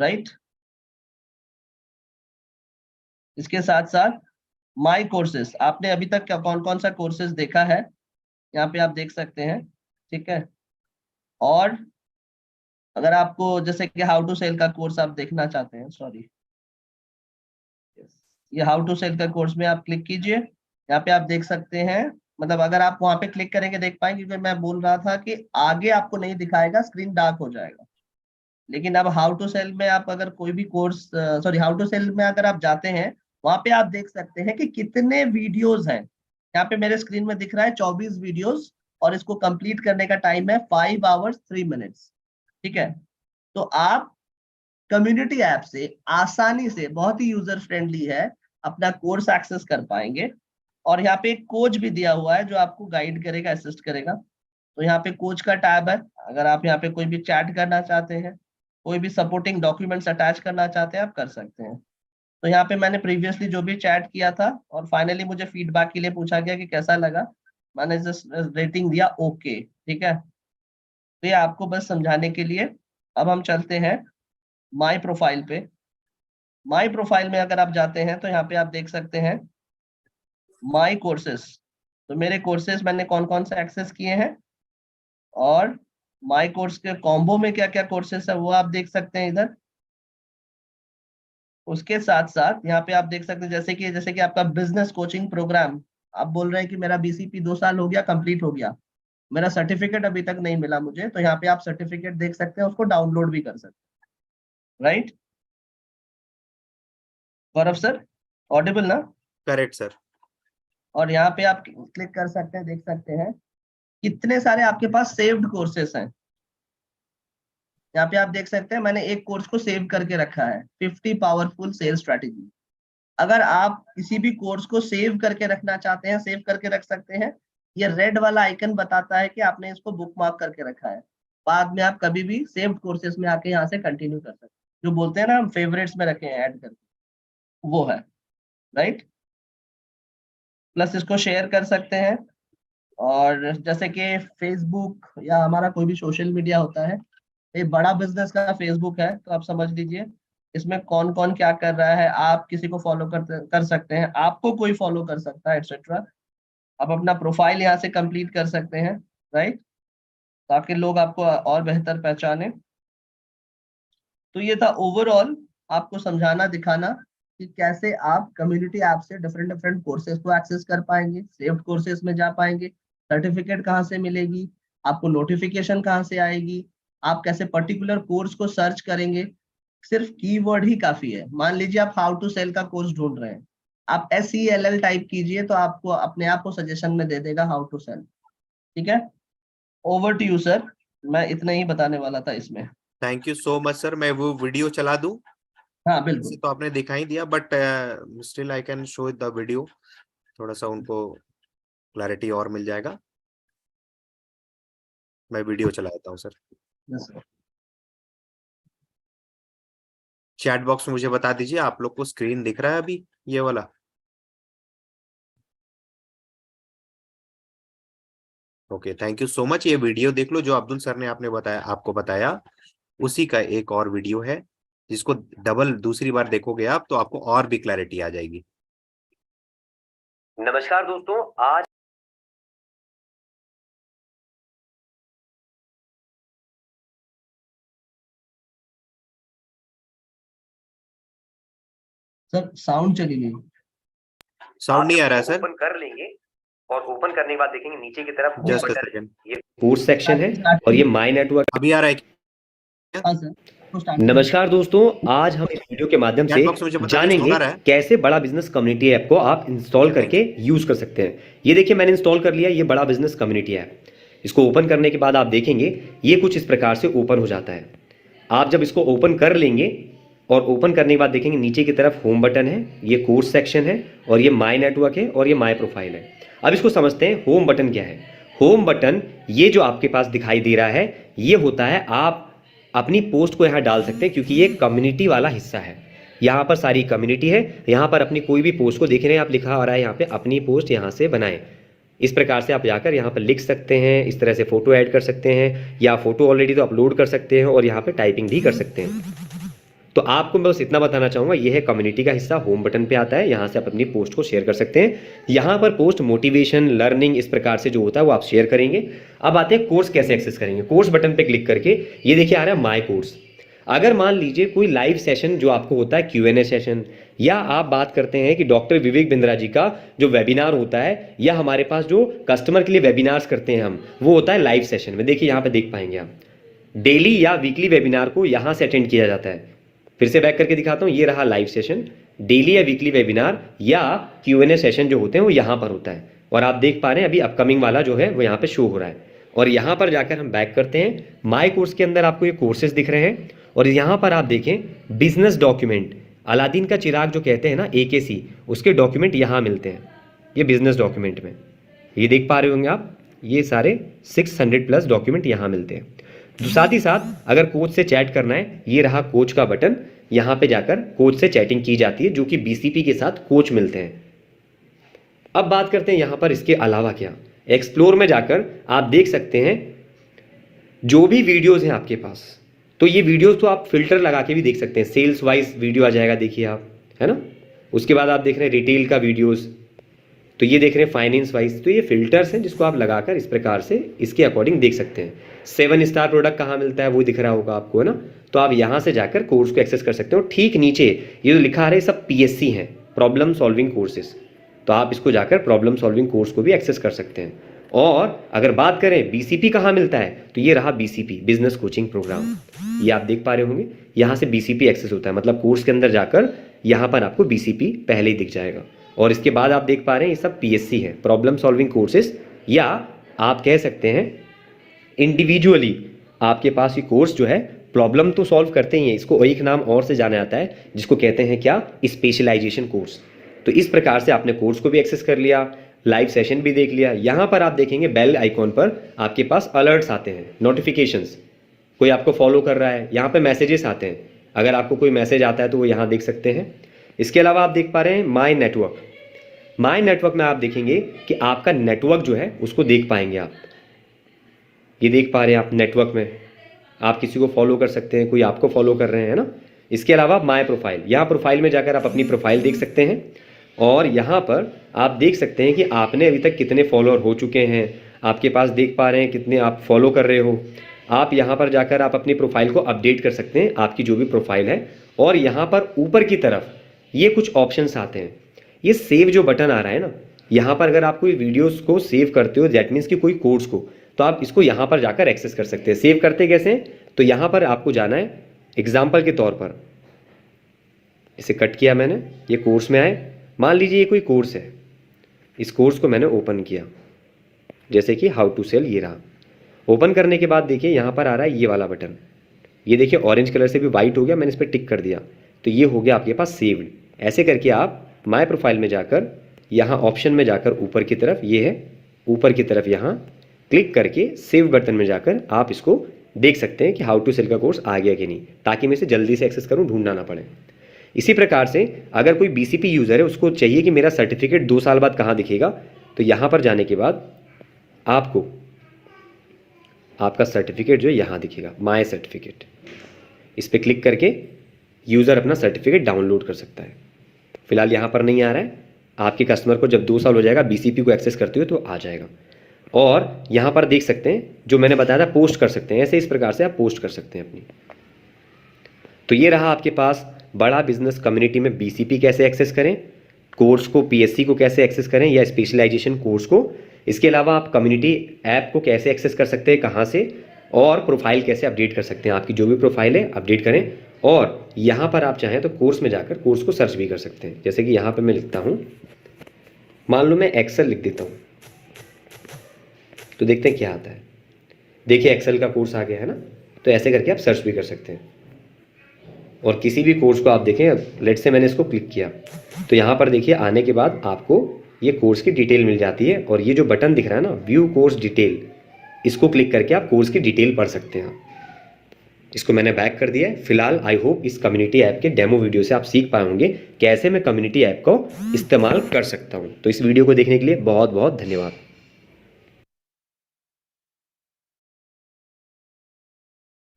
राइट। इसके साथ साथ माई कोर्सेस, आपने अभी तक कौन कौन सा कोर्सेज देखा है यहाँ पे आप देख सकते हैं, ठीक है। और अगर आपको जैसे कि हाउ टू सेल का कोर्स आप देखना चाहते हैं, सॉरी, ये हाउ टू सेल का कोर्स में आप क्लिक कीजिए, यहाँ पे आप देख सकते हैं, मतलब अगर आप वहां पे क्लिक करेंगे देख पाएंगे, क्योंकि मैं बोल रहा था कि आगे आपको नहीं दिखाएगा, स्क्रीन डार्क हो जाएगा। लेकिन अब हाउ टू सेल में आप अगर कोई भी course, sorry, how to sell में अगर आप जाते हैं, वहां पे आप देख सकते हैं कि कितने वीडियोस हैं। यहाँ पे मेरे स्क्रीन में दिख रहा है 24 वीडियोस, और इसको कंप्लीट करने का टाइम है 5 आवर्स 3 मिनट्स, ठीक है। तो आप कम्युनिटी ऐप से आसानी से, बहुत ही यूजर फ्रेंडली है, अपना कोर्स एक्सेस कर पाएंगे। और यहाँ पे एक कोच भी दिया हुआ है जो आपको गाइड करेगा, असिस्ट करेगा। तो यहाँ पे कोच का टैब है, अगर आप यहाँ पे कोई भी चैट करना चाहते हैं, कोई भी सपोर्टिंग डॉक्यूमेंट्स अटैच करना चाहते हैं, आप कर सकते हैं। तो यहाँ पे मैंने प्रीवियसली जो भी चैट किया था और फाइनली मुझे फीडबैक के लिए पूछा गया कि कैसा लगा, मैंने जस्ट रेटिंग दिया ओके, ठीक है। तो ये आपको बस समझाने के लिए। अब हम चलते हैं माई प्रोफाइल पे। माई प्रोफाइल में अगर आप जाते हैं तो यहाँ पे आप देख सकते हैं माई कोर्सेस। तो मेरे कोर्सेस मैंने कौन कौन से एक्सेस किए हैं, और माई कोर्स के कॉम्बो में क्या क्या कोर्सेस है वो आप देख सकते हैं इधर। उसके साथ साथ यहाँ पे आप देख सकते हैं जैसे कि आपका बिजनेस कोचिंग प्रोग्राम, आप बोल रहे हैं कि मेरा बीसीपी 2 साल हो गया, कंप्लीट हो गया, मेरा सर्टिफिकेट अभी तक नहीं मिला मुझे, तो यहाँ पे आप सर्टिफिकेट देख सकते हैं, उसको डाउनलोड भी कर सकते हैं, राइट। गौरव सर, ऑडिबल ना? Correct sir. और यहाँ पे आप क्लिक कर सकते हैं, देख सकते हैं कितने सारे आपके पास सेव्ड कोर्सेस हैं। यहाँ पे आप देख सकते हैं मैंने एक कोर्स को सेव करके रखा है, 50 पावरफुल सेल्स स्ट्रैटेजी। अगर आप किसी भी कोर्स को सेव करके रखना चाहते हैं, सेव करके रख सकते हैं। ये रेड वाला आइकन बताता है कि आपने इसको बुक मार्क करके रखा है, बाद में आप कभी भी सेव्ड कोर्सेस में आके यहाँ से कंटिन्यू कर सकते हैं। जो बोलते हैं ना हम फेवरेट्स में रखे हैं ऐड करके, वो है, राइट। प्लस इसको शेयर कर सकते हैं, और जैसे कि फेसबुक या हमारा कोई भी सोशल मीडिया होता है, ये बड़ा बिजनेस का फेसबुक है, तो आप समझ लीजिए इसमें कौन कौन क्या कर रहा है, आप किसी को फॉलो कर सकते हैं, आपको कोई फॉलो कर सकता है, एटसेट्रा। आप अपना प्रोफाइल यहाँ से कंप्लीट कर सकते हैं, राइट, ताकि लोग आपको और बेहतर पहचाने। तो ये था ओवरऑल आपको समझाना, दिखाना कि कैसे आप कम्युनिटी ऐप से डिफरेंट डिफरेंट कोर्सेज को एक्सेस कर पाएंगे, सेव्ड कोर्सेज में जा पाएंगे, सर्टिफिकेट कहाँ से मिलेगी, आपको नोटिफिकेशन कहाँ से आएगी, आप कैसे पर्टिकुलर कोर्स को सर्च करेंगे। सिर्फ कीवर्ड ही काफी है। मान लीजिए आप हाउ टू सेल का कोर्स ढूंढ रहे हैं, आप SELL टाइप कीजिए तो आपको अपने आप को सजेशन में दे देगा हाउ टू सेल, ठीक है। ओवर टू यू सर, मैं इतना ही बताने वाला था इसमें। Thank you so much sir. मैं वो वीडियो चला दूं? हाँ बिल्कुल। तो आपने दिखाई दिया, but still I can show the video, थोड़ा सा उनको क्लैरिटी और मिल जाएगा। मैं वीडियो चला देता हूँ sir. Yes sir. Chat box में मुझे बता दीजिए आप लोग को स्क्रीन दिख रहा है अभी ये वाला? Okay, thank you so much. ये वीडियो देख लो जो अब्दुल सर ने आपको बताया, उसी का एक और वीडियो है जिसको डबल दूसरी बार देखोगे आप तो आपको और भी क्लैरिटी आ जाएगी। नमस्कार दोस्तों, आज सर साउंड चली गई, साउंड नहीं आ रहा है सर। ओपन कर लेंगे और ओपन करने के बाद देखेंगे नीचे की तरफ जस्ट अ बटन, सेकंड, ये कोर्स सेक्शन है और ये माय नेटवर्क। अभी आ रहा है? हाँ सर, तो स्टार्ट। नमस्कार दोस्तों, आज हम इस वीडियो के माध्यम चैट बॉक्स में मुझे से बता दीजिए, जानेंगे होना रहा है? कैसे बड़ा बिजनेस कम्युनिटी ऐप को आप इंस्टॉल करके यूज कर सकते हैं। ये देखिए मैंने इंस्टॉल कर लिया ये बड़ा बिजनेस कम्युनिटी ऐप। इसको ओपन करने के बाद आप देखेंगे ये कुछ इस प्रकार से ओपन हो जाता है। आप जब इसको ओपन कर लेंगे और ओपन करने के बाद देखेंगे नीचे की तरफ होम बटन है, ये कोर्स सेक्शन है और ये माय नेटवर्क है और ये माय प्रोफाइल है। अब इसको समझते हैं होम बटन क्या है। होम बटन ये जो आपके पास दिखाई दे रहा है ये होता है, आप अपनी पोस्ट को यहाँ डाल सकते हैं क्योंकि ये कम्युनिटी वाला हिस्सा है। यहाँ पर सारी कम्युनिटी है, यहाँ पर अपनी कोई भी पोस्ट को देख रहे हैं आप, लिखा आ रहा है यहाँ पे अपनी पोस्ट यहाँ से बनाएं। इस प्रकार से आप जाकर यहाँ पर लिख सकते हैं, इस तरह से फोटो ऐड कर सकते हैं या फोटो ऑलरेडी तो अपलोड कर सकते हैं और यहाँ पे टाइपिंग भी कर सकते हैं। तो आपको मैं बस इतना बताना चाहूँगा, ये है कम्युनिटी का हिस्सा, होम बटन पे आता है, यहाँ से आप अपनी पोस्ट को शेयर कर सकते हैं। यहाँ पर पोस्ट मोटिवेशन, लर्निंग, इस प्रकार से जो होता है वो आप शेयर करेंगे। अब आते हैं कोर्स कैसे एक्सेस करेंगे। कोर्स बटन पे क्लिक करके ये देखिए आ रहा है माई कोर्स। अगर मान लीजिए कोई लाइव सेशन जो आपको होता है Q&A सेशन, या आप बात करते हैं कि डॉक्टर विवेक बिंद्रा जी का जो वेबिनार होता है, या हमारे पास जो कस्टमर के लिए वेबिनार्स करते हैं हम, वो होता है लाइव सेशन में। देखिए यहाँ पे देख पाएंगे आप, डेली या वीकली वेबिनार को यहाँ से अटेंड किया जाता है। फिर से बैक करके दिखाता हूँ, ये रहा लाइव सेशन, डेली या वीकली वेबिनार या Q&A सेशन जो होते हैं वो यहाँ पर होता है। और आप देख पा रहे हैं अभी अपकमिंग वाला जो है वो यहाँ पे शो हो रहा है। और यहाँ पर जाकर हम बैक करते हैं, माई कोर्स के अंदर आपको ये कोर्सेज दिख रहे हैं। और यहाँ पर आप देखें बिजनेस डॉक्यूमेंट, अलादीन का चिराग जो कहते हैं ना, AKC, उसके डॉक्यूमेंट यहाँ मिलते हैं, ये बिजनेस डॉक्यूमेंट में, ये देख पा रहे होंगे आप, ये सारे 600+ डॉक्यूमेंट यहाँ मिलते हैं। तो साथ ही साथ अगर कोच से चैट करना है, ये रहा कोच का बटन, यहाँ पे जाकर कोच से चैटिंग की जाती है, जो कि BCP के साथ कोच मिलते हैं। अब बात करते हैं यहाँ पर इसके अलावा क्या। एक्सप्लोर में जाकर आप देख सकते हैं जो भी वीडियोस हैं आपके पास, तो ये वीडियोस तो आप फिल्टर लगा के भी देख सकते हैं। सेल्स वाइज वीडियो आ जाएगा, देखिए आप, है ना। उसके बाद आप देख रहे हैं रिटेल का वीडियोस, तो ये देख रहे हैं फाइनेंस वाइज। तो ये फिल्टर्स हैं जिसको आप लगाकर इस प्रकार से इसके अकॉर्डिंग देख सकते हैं। 7 स्टार प्रोडक्ट कहाँ मिलता है वो दिख रहा होगा आपको, है ना। तो आप यहाँ से जाकर कोर्स को एक्सेस कर सकते हो। ठीक नीचे ये जो लिखा है सब PSC हैं, प्रॉब्लम सॉल्विंग कोर्सेज, तो आप इसको जाकर प्रॉब्लम सॉल्विंग कोर्स को भी एक्सेस कर सकते हैं। और अगर बात करें BCP कहाँ मिलता है, तो ये रहा BCP, बिजनेस कोचिंग प्रोग्राम, ये आप देख पा रहे होंगे, यहाँ से BCP एक्सेस होता है। मतलब कोर्स के अंदर जाकर यहाँ पर आपको BCP पहले ही दिख जाएगा। और इसके बाद आप देख पा रहे हैं ये सब PSC है, प्रॉब्लम सॉल्विंग कोर्सेज, या आप कह सकते हैं इंडिविजुअली आपके पास ये कोर्स जो है प्रॉब्लम तो सॉल्व करते ही हैं, इसको एक नाम और से जाना जाता है जिसको कहते हैं क्या, स्पेशलाइजेशन कोर्स। तो इस प्रकार से आपने कोर्स को भी एक्सेस कर लिया, लाइव सेशन भी देख लिया। यहाँ पर आप देखेंगे बेल आइकॉन पर आपके पास अलर्ट्स आते हैं, नोटिफिकेशंस, कोई आपको फॉलो कर रहा है, यहाँ पे मैसेजेस आते हैं, अगर आपको कोई मैसेज आता है तो वो यहाँ देख सकते हैं। इसके अलावा आप देख पा रहे हैं माई नेटवर्क। माई नेटवर्क में आप देखेंगे कि आपका नेटवर्क जो है उसको देख पाएंगे आप, ये देख पा रहे हैं आप नेटवर्क में, आप किसी को फॉलो कर सकते हैं, कोई आपको फॉलो कर रहे हैं, ना। इसके अलावा माई प्रोफाइल, यहाँ प्रोफाइल में जाकर आप अपनी प्रोफाइल देख सकते हैं। और यहाँ पर आप देख सकते हैं कि आपने अभी तक कितने फॉलोअर हो चुके हैं, आपके पास देख पा रहे हैं कितने आप फॉलो कर रहे हो। आप यहाँ पर जाकर आप अपनी प्रोफाइल को अपडेट कर सकते हैं, आपकी जो भी प्रोफाइल है। और यहाँ पर ऊपर की तरफ ये कुछ ऑप्शंस आते हैं, ये सेव जो बटन आ रहा है ना, यहाँ पर अगर आप कोई वीडियोस को सेव करते हो, दैट मीन्स कि कोई कोर्स को, तो आप इसको यहाँ पर जाकर एक्सेस कर सकते हैं। सेव करते कैसे, तो यहाँ पर आपको जाना है, एग्जाम्पल के तौर पर इसे कट किया मैंने, ये कोर्स में आए, मान लीजिए ये कोई कोर्स है, इस कोर्स को मैंने ओपन किया, जैसे कि हाउ टू सेल, ये रहा। ओपन करने के बाद देखिए यहाँ पर आ रहा है ये वाला बटन, ये देखिए ऑरेंज कलर से भी वाइट हो गया, मैंने इस पर टिक कर दिया, तो ये हो गया आपके पास सेव्ड। ऐसे करके आप माय प्रोफाइल में जाकर यहाँ ऑप्शन में जाकर ऊपर की तरफ, ये है ऊपर की तरफ, यहाँ क्लिक करके सेव बटन में जाकर आप इसको देख सकते हैं कि हाउ टू सेल का कोर्स आ गया कि नहीं, ताकि मैं इसे जल्दी से एक्सेस करूँ, ढूंढना ना पड़े। इसी प्रकार से अगर कोई BCP यूज़र है, उसको चाहिए कि मेरा सर्टिफिकेट 2 साल बाद कहाँ दिखेगा, तो यहाँ पर जाने के बाद आपको आपका सर्टिफिकेट जो है यहाँ दिखेगा, माय सर्टिफिकेट, इस पर क्लिक करके यूज़र अपना सर्टिफिकेट डाउनलोड कर सकता है। फिलहाल यहाँ पर नहीं आ रहा है, आपके कस्टमर को जब 2 साल हो जाएगा, BCP को एक्सेस करते हुए तो आ जाएगा। और यहाँ पर देख सकते हैं जो मैंने बताया था, पोस्ट कर सकते हैं, ऐसे इस प्रकार से आप पोस्ट कर सकते हैं अपनी। तो ये रहा आपके पास बड़ा बिजनेस कम्युनिटी में BCP कैसे एक्सेस करें, कोर्स को PSC को कैसे एक्सेस करें या स्पेशलाइजेशन कोर्स को। इसके अलावा आप कम्युनिटी ऐप को कैसे एक्सेस कर सकते हैं, कहाँ से, और प्रोफाइल कैसे अपडेट कर सकते हैं, आपकी जो भी प्रोफाइल है अपडेट करें। और यहाँ पर आप चाहें तो कोर्स में जाकर कोर्स को सर्च भी कर सकते हैं, जैसे कि यहाँ पर मैं लिखता हूँ, मान लो मैं एक्सेल लिख देता हूँ, तो देखते हैं क्या आता है। देखिए एक्सेल का कोर्स आ गया है ना, तो ऐसे करके आप सर्च भी कर सकते हैं। और किसी भी कोर्स को आप देखें, लेट से मैंने इसको क्लिक किया, तो यहाँ पर देखिए आने के बाद आपको ये कोर्स की डिटेल मिल जाती है। और ये जो बटन दिख रहा है ना, व्यू कोर्स डिटेल, इसको क्लिक करके आप कोर्स की डिटेल पढ़ सकते हैं। इसको मैंने बैक कर दिया है। फिलहाल आई होप इस कम्युनिटी ऐप के डेमो वीडियो से आप सीख पाए होंगे कैसे मैं कम्युनिटी ऐप को इस्तेमाल कर सकता हूँ। तो इस वीडियो को देखने के लिए बहुत बहुत धन्यवाद।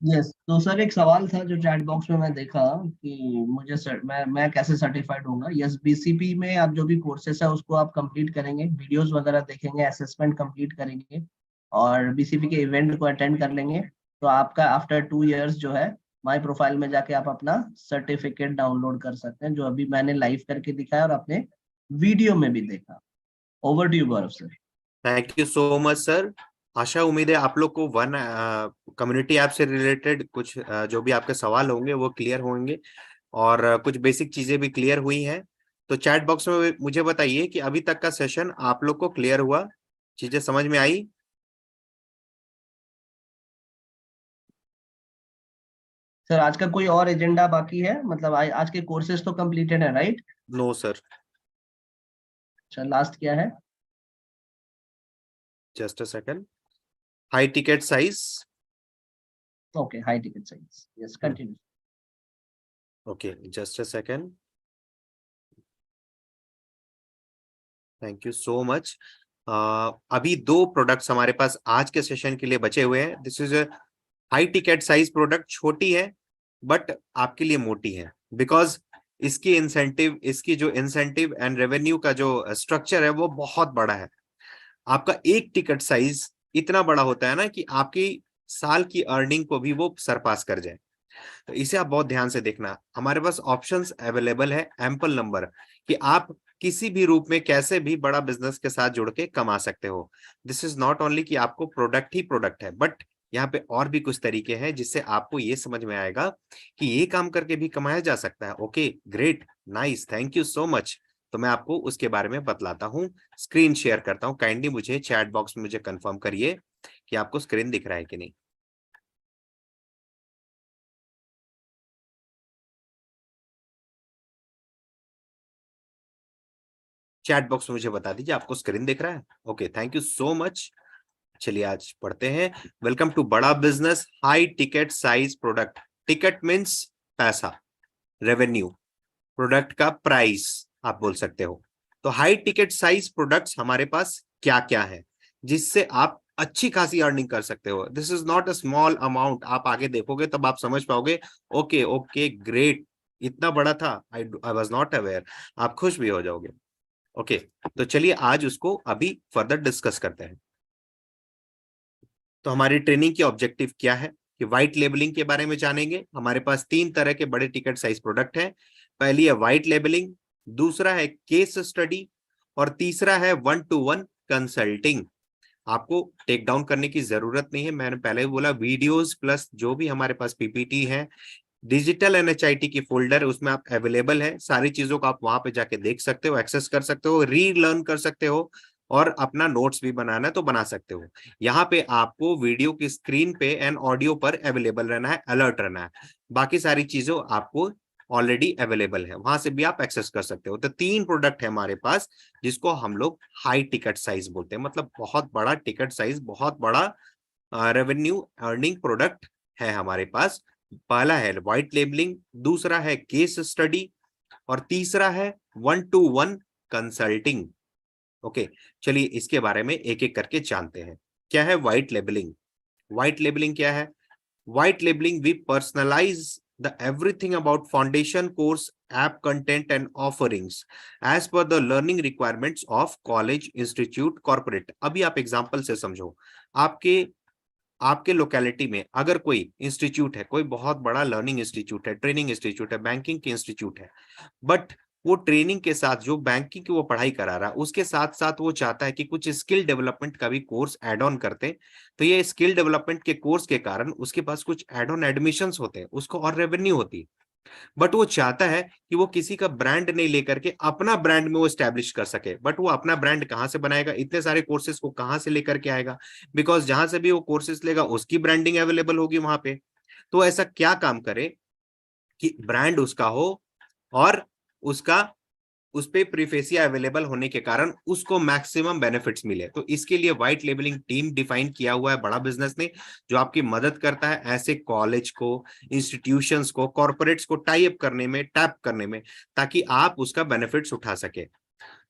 यस, तो सर एक सवाल था जो चैट बॉक्स में मैं देखा कि मुझे मैं कैसे सर्टिफाइड होऊंगा। यस, बीसीपी में आप जो भी कोर्सेस है उसको आप कंप्लीट करेंगे, वीडियोस वगैरह देखेंगे, असेसमेंट कंप्लीट करेंगे और बीसीपी के इवेंट को अटेंड कर लेंगे, तो आपका आफ्टर 2 इयर्स जो है माई प्रोफाइल में जाके आप अपना सर्टिफिकेट डाउनलोड कर सकते हैं, जो अभी मैंने लाइव करके दिखाया और अपने वीडियो में भी देखा। Over to you Gaurav sir. Thank you so much sir. आशा उम्मीद है आप लोग को वन कम्युनिटी ऐप से रिलेटेड कुछ जो भी आपके सवाल होंगे वो क्लियर होंगे और कुछ बेसिक चीजें भी क्लियर हुई हैं। तो चैट बॉक्स में मुझे बताइए कि अभी तक का सेशन आप लोग को क्लियर हुआ, चीजें समझ में आई? सर आज का कोई और एजेंडा बाकी है? मतलब आज के कोर्सेज तो कंप्लीटेड है राइट? No sir. अच्छा, लास्ट क्या है? Just a second. High ticket size. Okay, high ticket size. Yes, continue. Okay, just a second. Thank you so much. अभी 2 प्रोडक्ट्स हमारे पास आज के सेशन के लिए बचे हुए हैं। This is high ticket size product, छोटी है बट आपके लिए मोटी है, बिकॉज इसकी जो इंसेंटिव एंड रेवेन्यू का जो स्ट्रक्चर है वो बहुत बड़ा है। आपका एक टिकट साइज इतना बड़ा होता है ना कि आपकी साल की अर्निंग को भी वो सरपास कर जाए। तो इसे आप बहुत ध्यान से देखना। हमारे पास ऑप्शंस अवेलेबल है एम्पल नंबर कि आप किसी भी रूप में कैसे भी बड़ा बिजनेस के साथ जुड़ के कमा सकते हो। दिस इज नॉट ओनली कि आपको प्रोडक्ट ही प्रोडक्ट है, बट यहाँ पे और भी कुछ तरीके हैं जिससे आपको ये समझ में आएगा कि ये काम करके भी कमाया जा सकता है। Okay, great, nice, thank you so much. तो मैं आपको उसके बारे में बतलाता हूँ, स्क्रीन शेयर करता हूँ। काइंडली मुझे चैट बॉक्स में मुझे कंफर्म करिए कि आपको स्क्रीन दिख रहा है कि नहीं। चैट बॉक्स में मुझे बता दीजिए आपको स्क्रीन दिख रहा है। Okay, thank you so much. चलिए आज पढ़ते हैं। वेलकम टू बड़ा business high ticket size product. Ticket means पैसा, रेवेन्यू, प्रोडक्ट का प्राइस आप बोल सकते हो। तो हाई टिकट साइज प्रोडक्ट्स हमारे पास क्या क्या है जिससे आप अच्छी खासी अर्निंग कर सकते हो। This is not a small amount. आप आगे देखोगे तब आप समझ पाओगे। ओके ओके, ग्रेट, इतना बड़ा था, आई वाज नॉट अवेयर। आप खुश भी हो जाओगे। ओके, तो चलिए आज उसको अभी फर्दर डिस्कस करते हैं। तो हमारी ट्रेनिंग की ऑब्जेक्टिव क्या है कि व्हाइट लेबलिंग के बारे में जानेंगे। हमारे पास 3 तरह के बड़े टिकट साइज प्रोडक्ट हैं। पहली है व्हाइट लेबलिंग, दूसरा है केस स्टडी और तीसरा है 1-to-1 कंसल्टिंग। आपको टेक डाउन करने की जरूरत नहीं है, मैंने पहले ही बोला। वीडियोस प्लस जो भी हमारे पास पीपीटी है, डिजिटल एनएचआईटी की फोल्डर उसमें आप अवेलेबल है। सारी चीजों को आप वहां पे जाके देख सकते हो, एक्सेस कर सकते हो, रीलर्न कर सकते हो और अपना नोट्स भी बनाना है तो बना सकते हो। यहाँ पे आपको वीडियो की स्क्रीन पे एंड ऑडियो पर अवेलेबल रहना है, अलर्ट रहना है। बाकी सारी चीजों आपको ऑलरेडी अवेलेबल है, वहां से भी आप एक्सेस कर सकते हो। तो 3 प्रोडक्ट है हमारे पास जिसको हम लोग हाई टिकट साइज बोलते हैं, मतलब बहुत बड़ा टिकट साइज, बहुत बड़ा रेवेन्यू अर्निंग प्रोडक्ट है हमारे पास। पहला है व्हाइट लेबलिंग, दूसरा है केस स्टडी और तीसरा है 1-to-1 कंसल्टिंग। ओके, चलिए इसके बारे में एक एक करके जानते हैं। क्या है व्हाइट लेबलिंग? व्हाइट लेबलिंग क्या है? White labeling, we personalize the everything about foundation course, app content and offerings as per the learning requirements of college, institute, corporate। अभी आप एग्जांपल से समझो। आपके आपके लोकेलिटी में अगर कोई इंस्टीट्यूट है, कोई बहुत बड़ा लर्निंग इंस्टीट्यूट है, ट्रेनिंग इंस्टीट्यूट है, बैंकिंग की इंस्टीट्यूट है, बट वो ट्रेनिंग के साथ जो बैंकिंग की वो पढ़ाई करा रहा है उसके साथ साथ वो चाहता है कि कुछ स्किल डेवलपमेंट का भी कोर्स ऐड ऑन करते। तो ये स्किल डेवलपमेंट के कोर्स के कारण उसके पास कुछ ऐड ऑन एडमिशंस होते हैं, उसको और रेवेन्यू होती है। बट वो चाहता है कि वो किसी का ब्रांड नहीं लेकर के अपना ब्रांड में वो स्टैब्लिश कर सके। बट वो अपना ब्रांड कहां से बनाएगा? इतने सारे कोर्सेज को कहां से लेकर के आएगा? बिकॉज जहां से भी वो कोर्सेज लेगा उसकी ब्रांडिंग अवेलेबल होगी वहां पे। तो ऐसा क्या काम करे कि ब्रांड उसका हो और उसका उस पे प्रीफेसिया अवेलेबल होने के कारण उसको मैक्सिमम बेनिफिट्स मिले। तो इसके लिए व्हाइट लेबलिंग टीम डिफाइन किया हुआ है बड़ा बिजनेस ने, जो आपकी मदद करता है ऐसे कॉलेज को, इंस्टीट्यूशंस को, कॉर्पोरेट्स को टाई अप करने में, टैप करने में, ताकि आप उसका बेनिफिट्स उठा सके।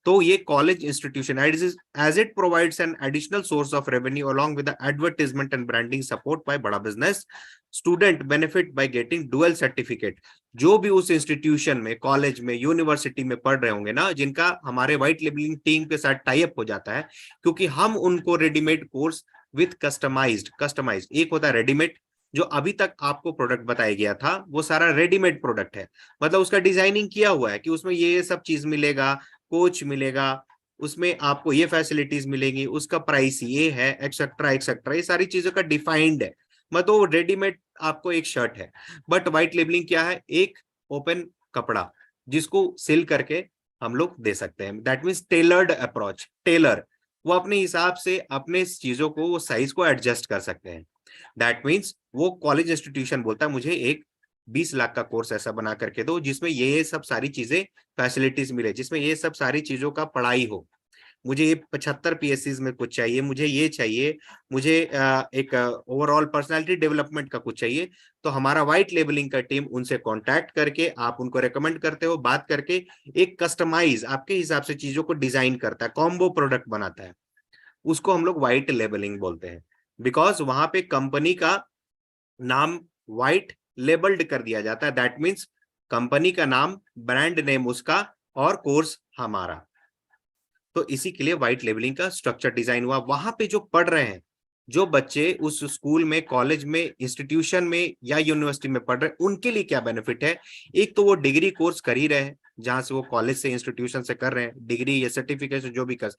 तो ये college institution as it provides an additional source of revenue along with advertisement and branding support by बड़ा business, student benefit by getting dual certificate. जो भी उस इंस्टीट्यूशन में, कॉलेज में, यूनिवर्सिटी में पढ़ रहे होंगे ना, जिनका हमारे व्हाइट लेबलिंग टीम के साथ टाई अप हो जाता है, क्योंकि हम उनको रेडीमेड कोर्स विथ कस्टमाइज्ड, एक होता है रेडीमेड, जो अभी तक आपको प्रोडक्ट बताया गया था वो सारा रेडीमेड प्रोडक्ट है, मतलब उसका डिजाइनिंग किया हुआ है कि उसमें ये सब चीज मिलेगा, कोच मिलेगा, उसमें आपको ये फैसिलिटीज मिलेंगी, उसका प्राइस ये है, एक्सेट्रा एक्सेट्रा, ये सारी चीजों का डिफाइंड है, मतलब वो रेडीमेड आपको एक शर्ट है। बट व्हाइट लेबलिंग क्या है? एक ओपन कपड़ा जिसको सिल करके हम लोग दे सकते हैं, that means tailored approach. Tailor वो अपने हिसाब से अपने चीजों को, वो साइज को एडजस्ट कर सकते हैं। दैट मीन्स वो कॉलेज इंस्टीट्यूशन बोलता है मुझे एक 20 लाख का कोर्स ऐसा बना करके दो जिसमें ये सब सारी चीजें फैसिलिटीज मिले, जिसमें ये सब सारी चीजों का पढ़ाई हो, मुझे ये 75 पीएससीज में कुछ चाहिए, मुझे ये चाहिए, मुझे एक ओवरऑल पर्सनालिटी डेवलपमेंट का कुछ चाहिए, तो हमारा व्हाइट लेबलिंग का टीम उनसे कांटेक्ट करके, आप उनको रेकमेंड करते हो, बात करके एक कस्टमाइज आपके हिसाब से चीजों को डिजाइन करता है, कॉम्बो प्रोडक्ट बनाता है, उसको हम लोग व्हाइट लेबलिंग बोलते हैं। बिकॉज वहां पे कंपनी का नाम व्हाइट लेबल्ड कर दिया जाता है, दैट मीन्स कंपनी का नाम, ब्रांड नेम उसका, और कोर्स हमारा। तो इसी के लिए व्हाइट लेबलिंग का स्ट्रक्चर डिजाइन हुआ। वहां पे जो पढ़ रहे हैं, जो बच्चे उस स्कूल में, कॉलेज में, इंस्टीट्यूशन में या यूनिवर्सिटी में पढ़ रहे हैं, उनके लिए क्या बेनिफिट है? एक तो वो डिग्री कोर्स कर ही रहे हैं, जहां से वो कॉलेज से, इंस्टीट्यूशन से कर रहे हैं, डिग्री या सर्टिफिकेशन जो भी कर,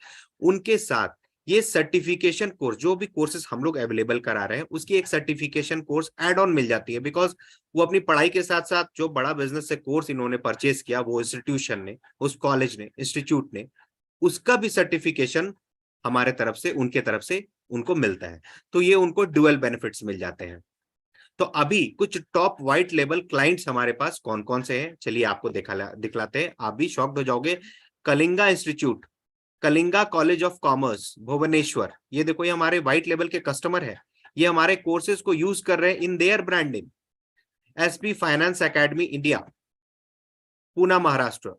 उनके साथ ये सर्टिफिकेशन कोर्स, जो भी कोर्सेज हम लोग अवेलेबल करा रहे हैं, उसकी एक सर्टिफिकेशन कोर्स एड ऑन मिल जाती है। बिकॉज वो अपनी पढ़ाई के साथ साथ जो बड़ा बिजनेस से कोर्स इन्होंने परचेज किया, वो इंस्टीट्यूशन ने, उस कॉलेज ने, इंस्टीट्यूट ने, उसका भी सर्टिफिकेशन हमारे तरफ से, उनके तरफ से उनको मिलता है। तो ये उनको डुअल बेनिफिट्स मिल जाते हैं। तो अभी कुछ टॉप व्हाइट लेबल क्लाइंट्स हमारे पास कौन कौन से हैं, चलिए आपको दिखलाते हैं, आप भी शॉक्ड हो जाओगे। Kalinga institute, Kalinga college of commerce Bhubaneswar, ये देखो, ये हमारे व्हाइट लेबल के कस्टमर है, ये हमारे कोर्सेज को यूज कर रहे हैं in their branding. SP finance academy India, Poona Maharashtra,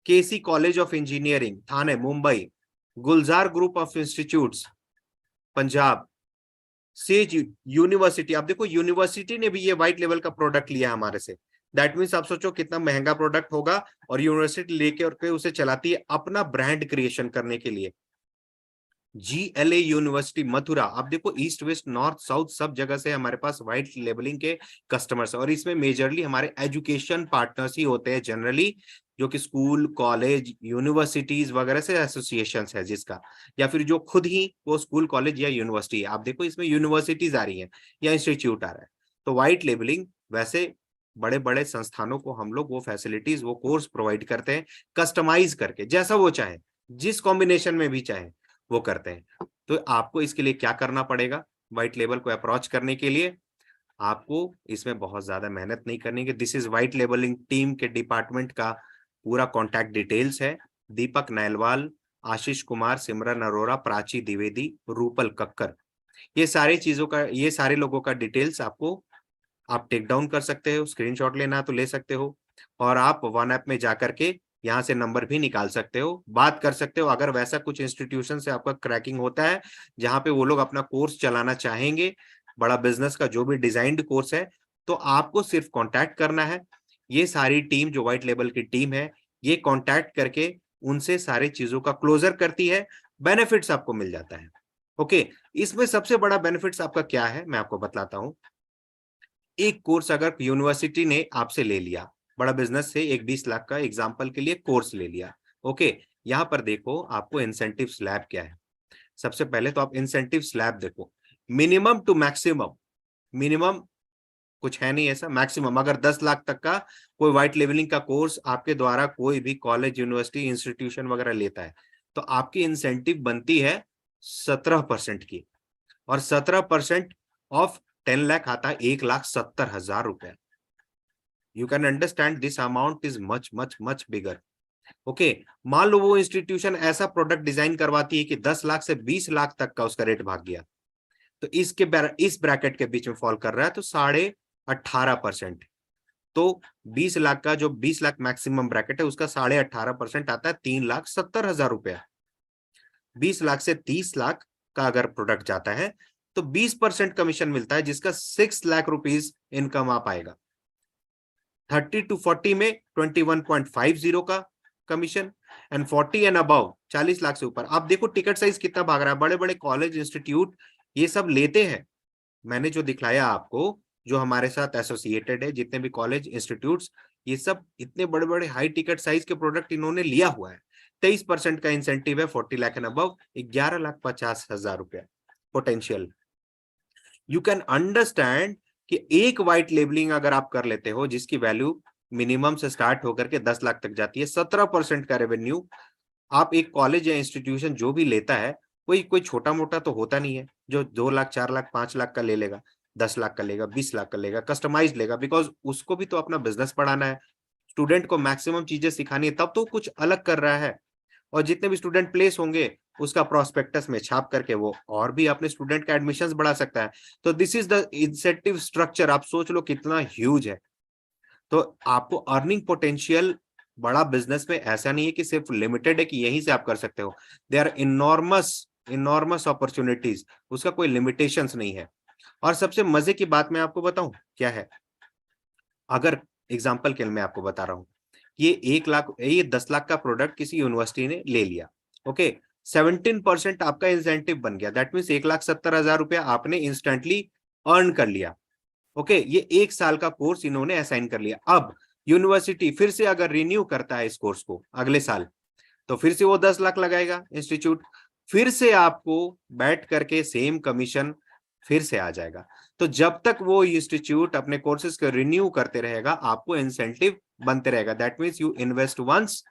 KC college of engineering Thane Mumbai, Gulzar group of institutes Punjab, Sage university. आप देखो, यूनिवर्सिटी ने भी ये व्हाइट लेवल का प्रोडक्ट लिया हमारे से, दैट मीन्स आप सोचो कितना महंगा प्रोडक्ट होगा, और यूनिवर्सिटी लेके और उसे चलाती है अपना ब्रांड क्रिएशन करने के लिए। GLA यूनिवर्सिटी मथुरा, आप देखो, ईस्ट वेस्ट नॉर्थ साउथ सब जगह से हमारे पास व्हाइट लेबलिंग के कस्टमर्स, और इसमें मेजरली हमारे एजुकेशन पार्टनर्स ही होते हैं जनरली, जो कि स्कूल, कॉलेज, यूनिवर्सिटीज वगैरह से एसोसिएशन है जिसका, या फिर जो खुद ही वो स्कूल, कॉलेज या यूनिवर्सिटी है। आप देखो, इसमें यूनिवर्सिटीज आ रही है या इंस्टीट्यूट आ रहा है। तो व्हाइट लेबलिंग, वैसे बड़े बड़े संस्थानों को हम लोग वो फैसिलिटीज, वो कोर्स प्रोवाइड करते हैं, कस्टमाइज करके, जैसा वो चाहे, जिस कॉम्बिनेशन में भी चाहे वो करते हैं। तो आपको इसके लिए क्या करना पड़ेगा? व्हाइट लेबल को अप्रोच करने के लिए आपको इसमें बहुत ज्यादा मेहनत नहीं करनी है। This is white labelling team के डिपार्टमेंट का पूरा कॉन्टैक्ट डिटेल्स है। दीपक नैलवाल, आशीष कुमार, सिमरन अरोरा, प्राची द्विवेदी, रूपल कक्कर, ये सारे चीजों का, ये सारे लोगों का डिटेल्स आपको, आप टेक डाउन कर सकते हो, स्क्रीनशॉट लेना तो ले सकते हो, और आप वन ऐप में जाकर के यहाँ से नंबर भी निकाल सकते हो, बात कर सकते हो। अगर वैसा कुछ इंस्टीट्यूशन से आपका क्रैकिंग होता है जहाँ पे वो लोग अपना कोर्स चलाना चाहेंगे, बड़ा बिजनेस का जो भी डिजाइंड कोर्स है, तो आपको सिर्फ कांटेक्ट करना है। ये सारी टीम जो व्हाइट लेबल की टीम है, ये कांटेक्ट करके उनसे सारी चीजों का क्लोजर करती है, बेनिफिट्स आपको मिल जाता है। ओके, इसमें सबसे बड़ा बेनिफिट्स आपका क्या है मैं आपको बतलाता हूं। एक कोर्स अगर यूनिवर्सिटी ने आपसे ले लिया, बड़ा बिजनेस से एक 20 लाख का एग्जाम्पल के लिए कोर्स ले लिया, ओके, यहाँ पर देखो आपको इंसेंटिव स्लैब क्या है। सबसे पहले तो आप इंसेंटिव स्लैब देखो, मिनिमम टू मैक्सिमम, मिनिमम कुछ है नहीं ऐसा, मैक्सिमम अगर 10 लाख तक का कोई व्हाइट लेवलिंग का कोर्स आपके द्वारा कोई भी कॉलेज, यूनिवर्सिटी, इंस्टीट्यूशन वगैरह लेता है, तो आपकी इंसेंटिव बनती है 17% की, और 17% ऑफ 10 लाख आता है 1,70,000 रुपए। You can understand this amount is much much much bigger. Okay, मान लो वो इंस्टीट्यूशन ऐसा प्रोडक्ट डिजाइन करवाती है कि 10 लाख से 20 लाख तक का उसका रेट भाग गया, तो इस ब्रैकेट के बीच में फॉल कर रहा है, तो 18.5%। तो 20 लाख का जो 20 लाख मैक्सिमम ब्रैकेट है उसका 18.5% आता है 3,70,000 रुपया। 20 लाख से 30 लाख का अगर प्रोडक्ट जाता है तो 20% कमीशन मिलता है, जिसका 6 लाख रुपीज इनकम आ पाएगा। 30 to 40 में 21.50 का commission, and 40 and above 40 lakh से ऊपर। आप देखो टिकट साइज कितना भाग रहा है, बड़े बड़े कॉलेज इंस्टीट्यूट ये सब लेते हैं। मैंने जो दिखलाया आपको, जो हमारे साथ एसोसिएटेड है, जितने भी कॉलेज इंस्टीट्यूट्स, ये सब इतने बड़े बड़े हाई टिकट साइज के प्रोडक्ट इन्होंने लिया हुआ है। 23% का इंसेंटिव है 40 लाख एंड अबव, 11,50,000 रुपया पोटेंशियल। यू कैन अंडरस्टैंड कि एक व्हाइट लेबलिंग अगर आप कर लेते हो जिसकी वैल्यू मिनिमम से स्टार्ट होकर के 10 लाख तक जाती है, 17% का रेवेन्यू आप एक कॉलेज या इंस्टीट्यूशन जो भी लेता है, कोई छोटा मोटा तो होता नहीं है जो 2 लाख 4 लाख 5 लाख का ले लेगा, 10 लाख का लेगा, 20 लाख का लेगा, कस्टमाइज लेगा, बिकॉज उसको भी तो अपना बिजनेस बढ़ाना है, स्टूडेंट को मैक्सिमम चीजें सिखानी है, तब तो कुछ अलग कर रहा है। और जितने भी स्टूडेंट प्लेस होंगे उसका प्रोस्पेक्टस में छाप करके वो और भी अपने स्टूडेंट का एडमिशंस बढ़ा सकता है। तो this is the incentive structure, आप सोच लो कितना ह्यूज है। तो आपको अर्निंग पोटेंशियल बड़ा बिजनेस में ऐसा नहीं है कि सिर्फ लिमिटेड है कि यहीं से आप कर सकते हो, दे आर इनॉर्मस अपॉर्चुनिटीज, उसका कोई लिमिटेशंस नहीं है। और सबसे मजे की बात मैं आपको बताऊं क्या है, अगर एग्जांपल के लिए मैं आपको बता रहा हूं, ये 10 लाख का प्रोडक्ट किसी यूनिवर्सिटी ने ले लिया, ओके, 17% आपका इंसेंटिव बन गया, दैट मीन्स 1,70,000 रुपया आपने इंस्टेंटली अर्न कर लिया। ओके, ये 1 साल का कोर्स इन्होंने असाइन कर लिया। अब यूनिवर्सिटी फिर से अगर रिन्यू करता है इस कोर्स को अगले साल, तो फिर से वो 10 लाख लगाएगा इंस्टीट्यूट, फिर से आपको बैठ करके सेम कमीशन फिर से आ जाएगा। तो जब तक वो इंस्टीट्यूट अपने कोर्सेज को रिन्यू करते रहेगा, आपको इंसेंटिव बनते रहेगा। That means you invest once,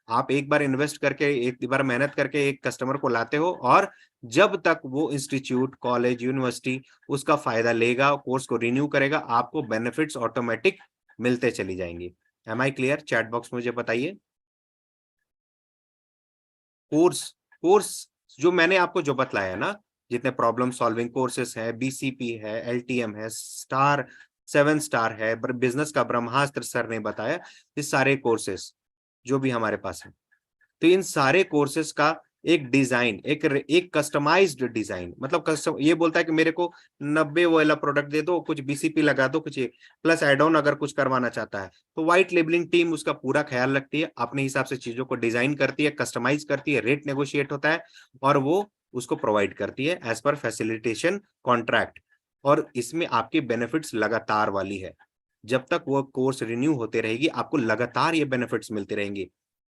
आप एक बार इन्वेस्ट करके, एक बार मेहनत करके एक कस्टमर को लाते हो, और जब तक वो इंस्टीट्यूट, कॉलेज, यूनिवर्सिटी उसका फायदा लेगा, कोर्स को रिन्यू करेगा, आपको बेनिफिट्स ऑटोमेटिक मिलते चली जाएंगी। Am I clear? Chat box मुझे बताइए। कोर्स जो मैंने आपको जो बतलाया ना, जितने प्रॉब्लम सॉल्विंग कोर्सेस है, बीसीपी है, एलटीएम है, स्टार 7 स्टार है, बिजनेस का ब्रह्मास्त्र सर ने बताया, ये सारे कोर्सेस जो भी हमारे पास है, तो इन सारे कोर्सेस का एक डिजाइन, एक कस्टमाइज्ड डिजाइन, मतलब कस्टम ये बोलता है कि मेरे को 90 वाला प्रोडक्ट दे दो, कुछ बीसीपी लगा दो, कुछ प्लस एड ऑन अगर कुछ करवाना चाहता है, तो व्हाइट लेबलिंग टीम उसका पूरा ख्याल रखती है, अपने हिसाब से चीजों को डिजाइन करती है, कस्टमाइज करती है, रेट नेगोशिएट होता है और वो उसको प्रोवाइड करती है एज पर फैसिलिटेशन कॉन्ट्रैक्ट। और इसमें आपके बेनिफिट्स लगातार वाली है, जब तक वो कोर्स रिन्यू होते रहेगी आपको लगातार ये बेनिफिट्स मिलते रहेंगे।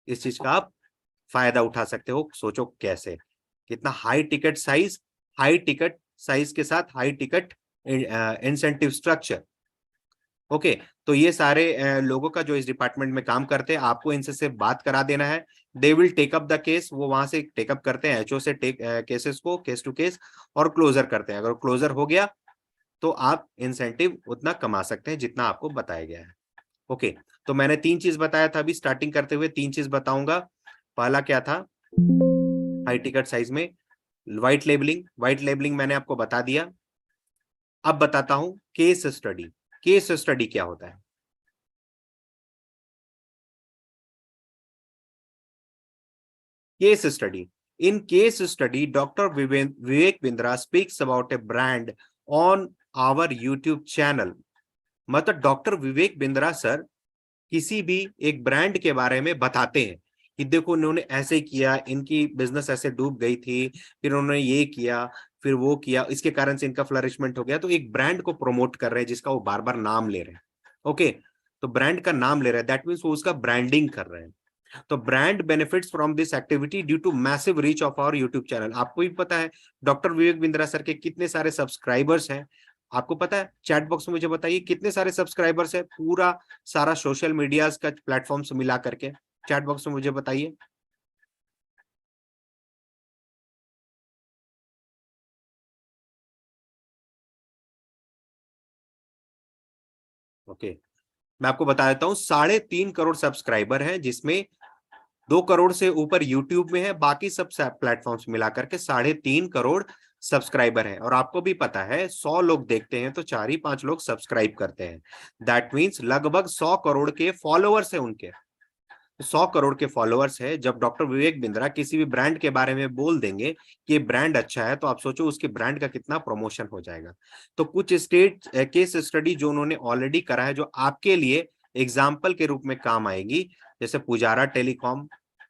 इस चीज का आप फायदा उठा सकते हो। सोचो कैसे, कितना हाई टिकट साइज के साथ high ticket incentive structure. Okay, तो ये सारे लोगों का जो इस डिपार्टमेंट में काम करते हैं, आपको इनसे सिर्फ बात करा देना है, they will take up the case, वो वहां से टेकअप करते हैं एचओ से केसेस को, केस टू केस, और क्लोजर करते हैं। अगर क्लोजर हो गया तो आप इंसेंटिव उतना कमा सकते हैं जितना आपको बताया गया है। ओके, तो मैंने 3 चीज बताया था, अभी स्टार्टिंग करते हुए 3 चीज बताऊंगा। पहला क्या था, हाई टिकट साइज में व्हाइट लेबलिंग मैंने आपको बता दिया। अब बताता हूं केस स्टडी। केस स्टडी क्या होता है? Case study, in case study Dr. Vivek Bindra speaks about a brand on our YouTube channel। मतलब डॉक्टर विवेक बिंद्रा सर किसी भी एक ब्रांड के बारे में बताते हैं कि देखो इन्होंने ऐसे किया, इनकी बिजनेस ऐसे डूब गई थी, फिर उन्होंने ये किया, फिर वो किया, इसके कारण से इनका फ्लरिशमेंट हो गया। तो एक ब्रांड को प्रमोट कर रहे हैं जिसका वो बार बार नाम ले रहे हैं। ओके, तो ब्रांड का नाम ले रहे हैं, दैट मीन्स वो उसका ब्रांडिंग कर रहे हैं। तो brand benefits from this activity due to massive reach of our YouTube channel. आपको भी पता है डॉक्टर विवेक बिंद्रा सर के कितने सारे सब्सक्राइबर्स हैं, आपको पता है? चैट बॉक्स में मुझे बताइए कितने सारे सब्सक्राइबर्स है, पूरा सारा सोशल मीडिया का प्लेटफॉर्म से मिला करके, चैट बॉक्स में मुझे बताइए। ओके, मैं आपको बता देता हूं 3.5 करोड़ सब्सक्राइबर हैं, जिसमें 2 करोड़ से ऊपर यूट्यूब में है, बाकी सब प्लेटफॉर्म्स मिलाकर के 3.5 करोड़ सब्सक्राइबर है, और आपको भी पता है 100 लोग देखते हैं तो 4 ही 5 लोग सब्सक्राइब करते हैं। दैट मीन्स लगभग 100 करोड़ के फॉलोअर्स है उनके, 100 करोड़ के फॉलोअर्स है। जब डॉक्टर विवेक बिंद्रा किसी भी ब्रांड के बारे में बोल देंगे कि ब्रांड अच्छा है, तो आप सोचो उसके ब्रांड का कितना प्रमोशन हो जाएगा। तो कुछ स्टेट केस स्टडी जो उन्होंने ऑलरेडी करा है, जो आपके लिए एग्जाम्पल के रूप में काम आएगी, जैसे पुजारा टेलीकॉम,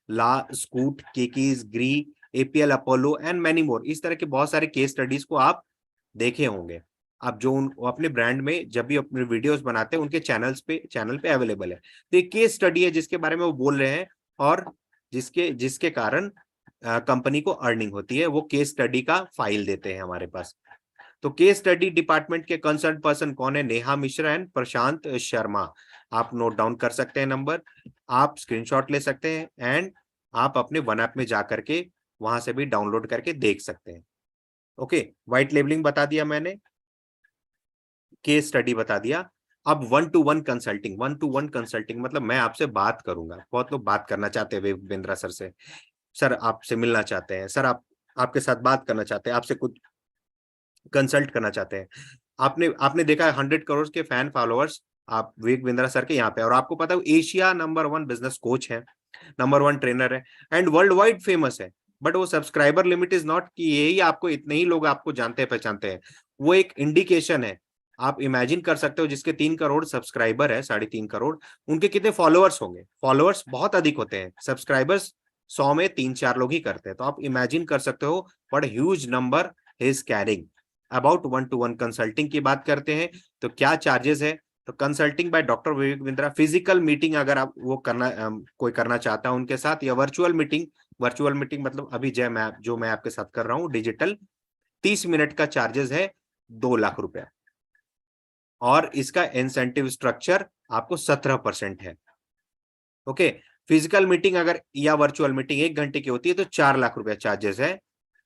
ला स्कूट, केकीज, ग्री, APL Apollo and many more, इस तरह के बहुत सारे केस स्टडीज को आप देखे होंगे। आप जो अपने ब्रांड में जब भी अपने वीडियोस बनाते हैं उनके चैनल पे अवेलेबल है। तो एक केस स्टडी है जिसके बारे में वो बोल रहे हैं, और जिसके कारण कंपनी को अर्निंग होती है, वो केस स्टडी का फाइल देते हैं हमारे पास। तो केस स्टडी डिपार्टमेंट के कंसर्न पर्सन कौन है? नेहा मिश्रा एंड प्रशांत शर्मा। आप नोट डाउन कर सकते हैं नंबर, आप स्क्रीनशॉट ले सकते हैं, एंड आप अपने वन ऐप में जा करके वहां से भी डाउनलोड करके देख सकते हैं। ओके, व्हाइट लेबलिंग बता दिया मैंने, केस स्टडी बता दिया। अब 1-to-1 कंसल्टिंग। 1-to-1 कंसल्टिंग मतलब मैं आपसे बात करूंगा। बहुत लोग बात करना चाहते हैं विवेक बिंद्रा सर से, सर आपसे मिलना चाहते हैं, सर आपके साथ बात करना चाहते हैं, आपसे कुछ कंसल्ट करना चाहते हैं। आपने देखा है 100 करोड़ के फैन फॉलोअर्स आप विवेक बिंद्रा सर के यहाँ पे, और आपको पता है एशिया नंबर 1 बिजनेस कोच है, नंबर 1 ट्रेनर है, एंड वर्ल्ड वाइड फेमस है। बट वो सब्सक्राइबर लिमिट इज नॉट कि यही आपको इतने ही लोग आपको जानते हैं पहचानते हैं, वो एक इंडिकेशन है। आप इमेजिन कर सकते हो जिसके 3 करोड़ सब्सक्राइबर है, 3.5 करोड़, उनके कितने फॉलोअर्स होंगे? फॉलोअर्स बहुत अधिक होते हैं, सब्सक्राइबर्स 100 में 3-4 लोग ही करते हैं। तो आप इमेजिन कर सकते हो what huge number he is carrying. About 1-to-1 consulting की बात करते हैं तो क्या चार्जेस है? तो consulting by doctor Vivek Bindra, physical meeting अगर आप वो कोई करना चाहता है उनके साथ, या वर्चुअल मीटिंग मतलब अभी जो मैं आपके साथ कर रहा हूँ डिजिटल, 30 मिनट का चार्जेस है 2 लाख रुपया, और इसका इंसेंटिव स्ट्रक्चर आपको 17% है। ओके, फिजिकल मीटिंग अगर या वर्चुअल मीटिंग 1 घंटे की होती है तो 4 लाख रुपया चार्जेस है,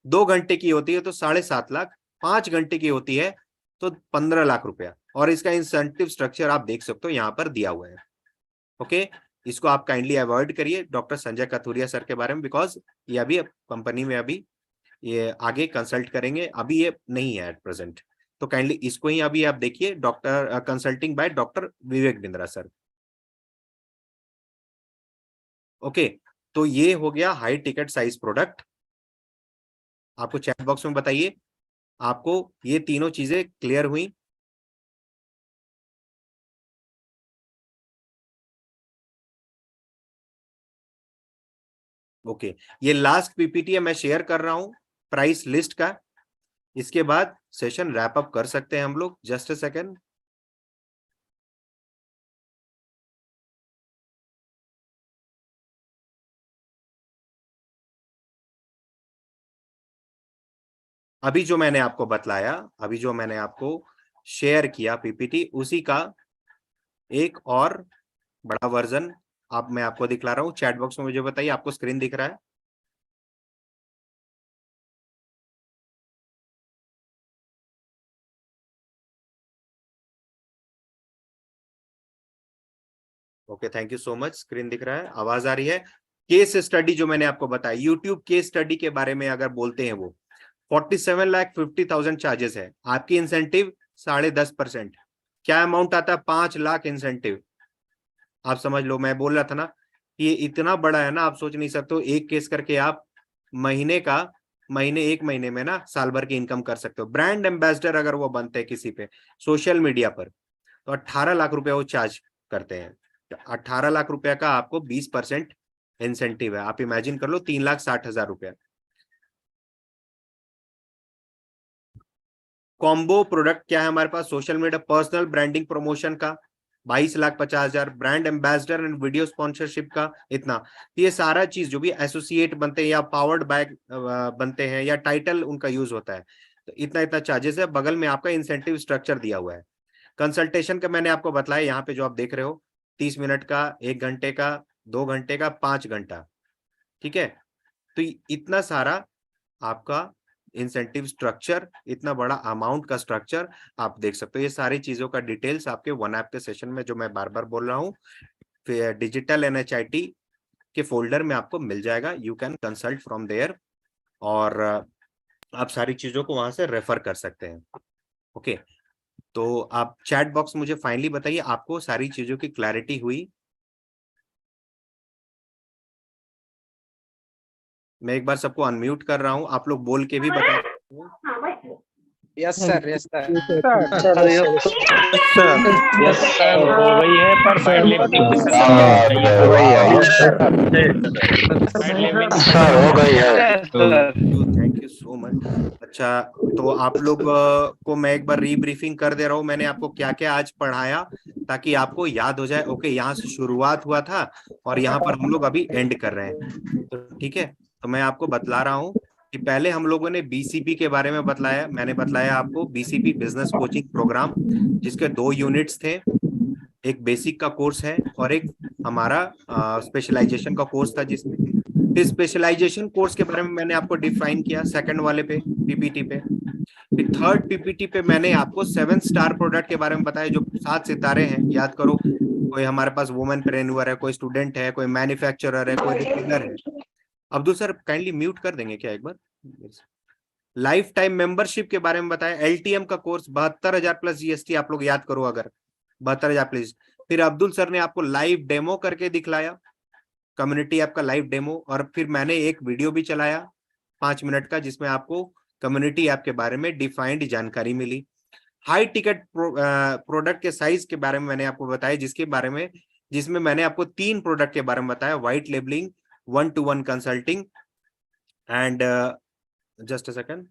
2 घंटे की होती है तो 7.5 लाख, 5 घंटे की होती है तो 15 लाख रुपया, और इसका इंसेंटिव स्ट्रक्चर आप देख सकते हो यहाँ पर दिया हुआ है। ओके, इसको आप काइंडली अवॉइड करिए डॉक्टर संजय कथुरिया सर के बारे में, बिकॉज ये अभी कंपनी में अभी ये आगे कंसल्ट करेंगे, अभी ये नहीं है एट प्रेजेंट। तो काइंडली इसको ही अभी आप देखिए, doctor consulting by doctor Vivek Bindra sir. Okay, तो ये हो गया हाई टिकट साइज प्रोडक्ट। आपको चैट बॉक्स में बताइए आपको ये तीनों चीजें क्लियर हुई? ओके, ये लास्ट पीपीटी है मैं शेयर कर रहा हूं प्राइस लिस्ट का, इसके बाद सेशन रैप अप कर सकते हैं हम लोग। Just a second. अभी जो मैंने आपको बतलाया, अभी जो मैंने आपको शेयर किया पीपीटी, उसी का एक और बड़ा वर्जन अब मैं आपको दिखला रहा हूं। चैट बॉक्स में मुझे बताइए आपको स्क्रीन दिख रहा है? Okay, thank you so much. Screen दिख रहा है, आवाज आ रही है? केस स्टडी जो मैंने आपको बताया, यूट्यूब केस स्टडी के बारे में अगर बोलते हैं, वो 47,50,000 चार्जेस है, आपकी इंसेंटिव 10.5%। क्या अमाउंट आता है? 5 लाख इंसेंटिव। आप समझ लो, मैं बोल रहा था ना ये इतना बड़ा है ना, आप सोच नहीं सकते हो। एक केस करके आप एक महीने में ना साल भर की इनकम कर सकते हो। ब्रांड एम्बेसडर अगर वो बनते हैं किसी पे सोशल मीडिया पर, तो 18 लाख रुपया वो चार्ज करते हैं। 18 लाख रुपया का आपको 20% इंसेंटिव है। आप इमेजिन कर लो 3,60,000 रुपया। कॉम्बो प्रोडक्ट क्या है हमारे पास? Social media personal branding promotion का 22,50,000, brand ambassador and video sponsorship का इतना। ये सारा चीज जो भी एसोसिएट बनते हैं या पावर्ड बाय बनते हैं या टाइटल उनका यूज होता है, तो इतना चार्जेस है। बगल में आपका इंसेंटिव स्ट्रक्चर दिया हुआ है। कंसल्टेशन का मैंने आपको बताया, यहाँ पे जो आप देख रहे हो 30 मिनट का, 1 घंटे का, 2 घंटे का, 5 घंटा, ठीक है। तो इतना सारा आपका इंसेंटिव स्ट्रक्चर, इतना बड़ा अमाउंट का स्ट्रक्चर आप देख सकते हो। ये सारी चीजों का डिटेल्स आपके वन ऐप के सेशन में, जो मैं बार बार बोल रहा हूँ, फिर डिजिटल NHIT के फोल्डर में आपको मिल जाएगा। You can consult from there. और आप सारी चीजों को वहां से रेफर कर सकते हैं। ओके, तो आप चैट बॉक्स मुझे फाइनली बताइए, आपको सारी चीजों की क्लैरिटी हुई? मैं एक बार सबको अनम्यूट कर रहा हूं, आप लोग बोल के भी बता सकते हैं। Yes sir, yes sir, yes sir, हो गई है, पर साइड लिफ्टिंग की हो गई है, यस सर, सर हो गई है। Thank you so much. अच्छा, तो आप लोग को मैं एक बार रीब्रीफिंग कर दे रहा हूँ, मैंने आपको क्या क्या आज पढ़ाया, ताकि आपको याद हो जाए। ओके, यहाँ से शुरुआत हुआ था और यहाँ पर हम लोग अभी एंड कर रहे हैं, तो ठीक है। तो मैं आपको बतला रहा हूँ कि पहले हम लोगों ने बीसीपी के बारे में बतलाया, मैंने बतलाया आपको बीसीपी बिजनेस कोचिंग प्रोग्राम, जिसके 2 यूनिट्स थे, एक बेसिक का कोर्स है और एक हमारा स्पेशलाइजेशन का कोर्स था, जिसमें फिर स्पेशलाइजेशन कोर्स के बारे में मैंने आपको डिफाइन किया सेकंड वाले पे पीपीटी पे। फिर थर्ड पीपीटी पे मैंने आपको 7 स्टार प्रोडक्ट के बारे में बताया, जो 7 सितारे हैं, याद करो। कोई हमारे पास वुमेनप्रेन्योर है, कोई स्टूडेंट है, कोई मैन्युफैक्चरर है, कोई रिटेलर है। अब्दुल सर काइंडली म्यूट कर देंगे क्या एक बार? लाइफ टाइम मेंबरशिप के बारे में बताया, एलटीएम का कोर्स 72,000 प्लस जीएसटी, आप लोग याद करो अगर 72,000 प्लस। फिर अब्दुल सर ने आपको लाइव डेमो करके दिखलाया, कम्युनिटी ऐप का लाइव डेमो, और फिर मैंने एक वीडियो भी चलाया 5 मिनट का, जिसमें आपको कम्युनिटी ऐप के बारे में डिफाइंड जानकारी मिली। हाई टिकट प्रोडक्ट के साइज के बारे में मैंने आपको बताया, जिसमें मैंने आपको 3 प्रोडक्ट के बारे में बताया, white labelling, 1-to-1 consulting and just a second,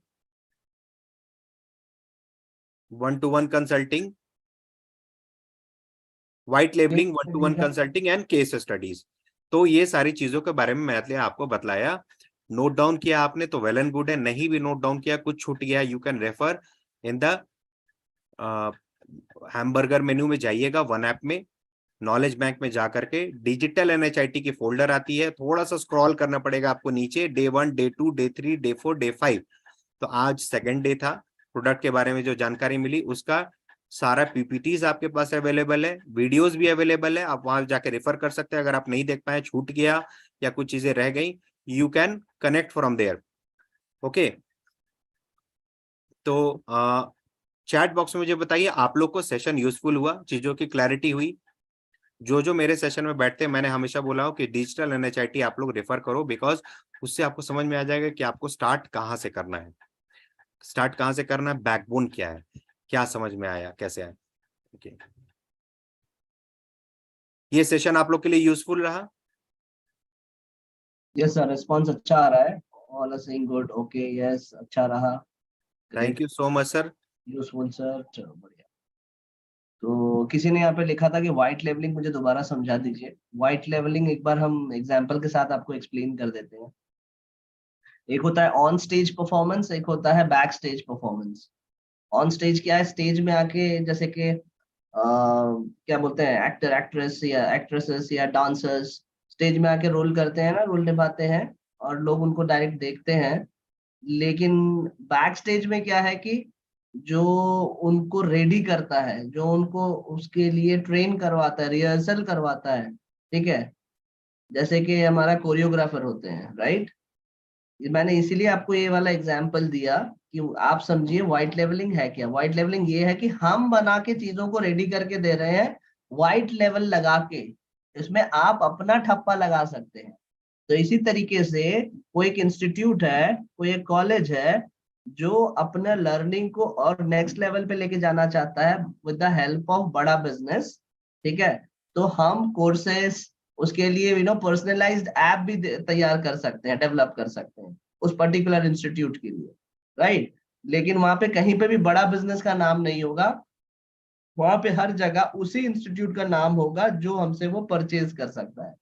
1-to-1 consulting, white labelling, 1-to-1 consulting and case studies. तो ये सारी चीजों के बारे में मैंने आपको बतलाया। नोट डाउन किया आपने तो वेल एंड गुड है, नहीं भी नोट डाउन किया, कुछ छूट गया, you can refer in the hamburger menu में जाइएगा, वन ऐप में, नॉलेज बैंक में जाकर के डिजिटल एनएचआईटी की फोल्डर आती है, थोड़ा सा स्क्रॉल करना पड़ेगा आपको नीचे, day 1, day 2, day 3, day 4, day 5। तो आज सेकंड डे था, प्रोडक्ट के बारे में जो जानकारी मिली उसका सारा पीपीटीज आपके पास अवेलेबल है, वीडियोस भी अवेलेबल है, आप वहां जाके रेफर कर सकते हैं। अगर आप नहीं देख पाए, छूट गया या कुछ चीजें रह गई, you can connect from there. Okay, तो चैट बॉक्स में मुझे बताइए, आप लोग को सेशन यूजफुल हुआ, चीजों की क्लैरिटी हुई? जो मेरे सेशन में बैठते हैं, मैंने हमेशा बोला हो कि डिजिटल एनएचआईटी आप लोग रेफर करो, बिकॉज उससे आपको समझ में आ जाएगा कि आपको स्टार्ट कहाँ से करना है, बैकबोन क्या है, क्या समझ में आया, कैसे आया। ओके, ये सेशन आप लोग के लिए यूजफुल रहा? यस सर, रिस्पांस अच्छा आ रहा है, all are saying good, okay, yes, अच्छा रहा, thank you so much sir. Useful sir, चलो बढ़िया। तो किसी ने यहाँ पे लिखा था कि व्हाइट लेवलिंग, मुझे दोबारा समझा दीजिए। व्हाइट लेवलिंग एक बार हम एग्जांपल के साथ आपको एक्सप्लेन कर देते हैं। एक होता है ऑन स्टेज परफॉर्मेंस, एक होता है back stage performance. On stage क्या है? स्टेज में आके, जैसे कि क्या बोलते हैं, एक्टर एक्ट्रेस या एक्ट्रेसेस या डांसर्स स्टेज में आके रोल करते हैं ना, रोल निभाते हैं, और लोग उनको डायरेक्ट देखते हैं। लेकिन बैक स्टेज में क्या है कि जो उनको रेडी करता है, जो उनको उसके लिए ट्रेन करवाता है, रिहर्सल करवाता है, ठीक है, जैसे कि हमारा कोरियोग्राफर होते हैं, राइट। मैंने इसीलिए आपको ये वाला एग्जाम्पल दिया कि आप समझिए व्हाइट लेवलिंग है क्या। व्हाइट लेवलिंग ये है कि हम बना के चीजों को रेडी करके दे रहे हैं, व्हाइट लेवल लगा के, इसमें आप अपना ठप्पा लगा सकते हैं। तो इसी तरीके से कोई एक इंस्टीट्यूट है, कोई एक कॉलेज है, जो अपने लर्निंग को और नेक्स्ट लेवल पे लेके जाना चाहता है विद द हेल्प ऑफ बड़ा बिजनेस, ठीक है। तो हम कोर्सेस, उसके लिए पर्सनलाइज्ड ऐप भी तैयार कर सकते हैं, डेवलप कर सकते हैं उस पर्टिकुलर इंस्टीट्यूट के लिए, राइट। लेकिन वहां पे कहीं पे भी बड़ा बिजनेस का नाम नहीं होगा, वहां पे हर जगह उसी इंस्टीट्यूट का नाम होगा जो हमसे वो परचेज कर सकता है।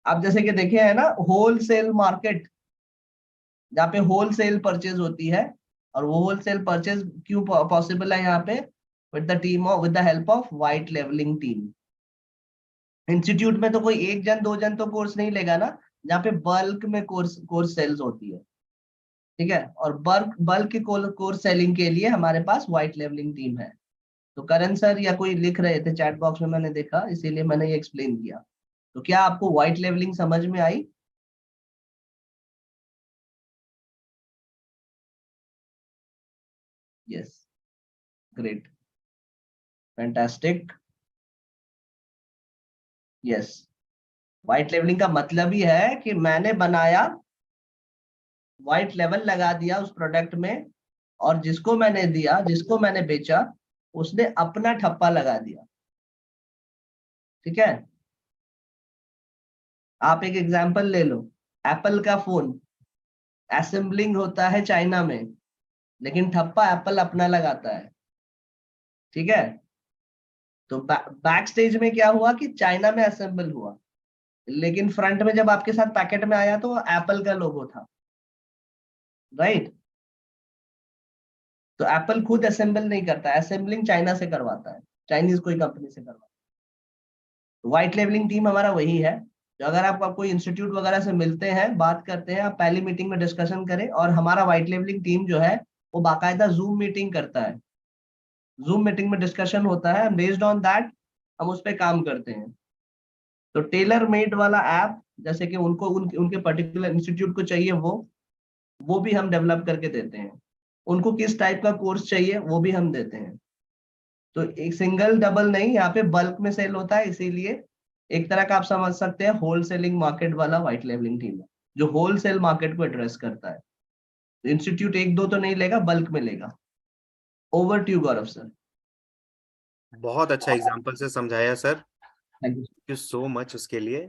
आप जैसे कि देखे है ना, होलसेल मार्केट, जहाँ पे होलसेल परचेज होती है, और वो होलसेल परचेज क्यों पॉसिबल है यहाँ पे? With the help of white labeling team. Institute में तो कोई एक जन दो जन तो कोर्स नहीं लेगा ना, जहाँ पे बल्क में कोर्स सेल्स होती है, ठीक है। और बल्क की कोर्स सेलिंग के लिए हमारे पास व्हाइट लेवलिंग टीम है। तो करण सर या कोई लिख रहे थे चैट बॉक्स में, मैंने देखा, इसीलिए मैंने ये एक्सप्लेन किया। तो क्या आपको व्हाइट लेवलिंग समझ में आई? Yes, great, fantastic. Yes, white labeling का मतलब ही है कि मैंने बनाया, व्हाइट लेवल लगा दिया उस प्रोडक्ट में, और जिसको मैंने दिया, जिसको मैंने बेचा, उसने अपना ठप्पा लगा दिया। ठीक है, आप एक एग्जांपल ले लो, एप्पल का फोन असेंबलिंग होता है चाइना में, लेकिन ठप्पा एप्पल अपना लगाता है। ठीक है, तो बैक स्टेज में क्या हुआ कि चाइना में असेंबल हुआ, लेकिन फ्रंट में जब आपके साथ पैकेट में आया तो एप्पल का लोगो था, राइट। तो एप्पल खुद असेंबल नहीं करता, असेंबलिंग चाइना से करवाता है, चाइनीज कोई कंपनी से करवाता है। व्हाइट लेवलिंग टीम हमारा वही है। तो अगर आप कोई इंस्टीट्यूट वगैरह से मिलते हैं, बात करते हैं, आप पहली मीटिंग में डिस्कशन करें, और हमारा व्हाइट लेवलिंग टीम जो है वो बाकायदा जूम मीटिंग करता है, जूम मीटिंग में डिस्कशन होता है, बेस्ड ऑन दैट हम उस पर काम करते हैं। तो टेलर मेड वाला ऐप, जैसे कि उनको उनके पर्टिकुलर इंस्टीट्यूट को चाहिए, वो भी हम डेवलप करके देते हैं। उनको किस टाइप का कोर्स चाहिए वो भी हम देते हैं। तो एक सिंगल डबल नहीं, यहाँ पे बल्क में सेल होता है, इसीलिए एक तरह का आप समझ सकते हैं होलसेलिंग मार्केट वाला व्हाइट लेवलिंग टीम है, जो होलसेल मार्केट को एड्रेस करता है। इंस्टीट्यूट एक दो तो नहीं लेगा, बल्क में लेगा। Over to Gaurav sir. बहुत अच्छा एग्जांपल से समझाया sir, thank you. Thank you so much उसके लिए।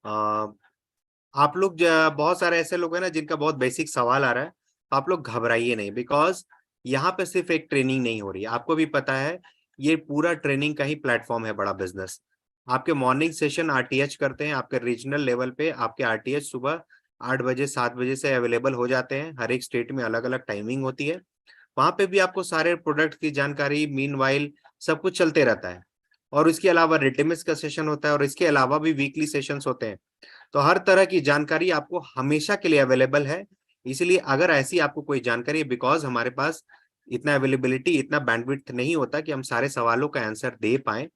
आप लोग बहुत सारे ऐसे लोग हैं ना जिनका बहुत बेसिक सवाल आ रहा है, तो आप लोग घबराइए नहीं, बिकॉज यहाँ पे सिर्फ एक ट्रेनिंग नहीं हो रही है, आपको भी पता है ये पूरा ट्रेनिंग का ही प्लेटफॉर्म है बड़ा बिजनेस। आपके मॉर्निंग सेशन आरटीएच करते हैं, आपके रीजनल लेवल पे आपके आरटीएच सुबह 8 बजे 7 बजे से अवेलेबल हो जाते हैं, हर एक स्टेट में अलग अलग टाइमिंग होती है। वहां पे भी आपको सारे प्रोडक्ट की जानकारी मीनवाइल सब कुछ चलते रहता है, और इसके अलावा रिटेमिस का सेशन होता है, और इसके अलावा भी वीकली सेशंस होते हैं। तो हर तरह की जानकारी आपको हमेशा के लिए अवेलेबल है। इसलिए अगर ऐसी आपको कोई जानकारी है, बिकॉज हमारे पास इतना अवेलेबिलिटी, इतना बैंडविड्थ नहीं होता कि हम सारे सवालों का आंसर दे पाए।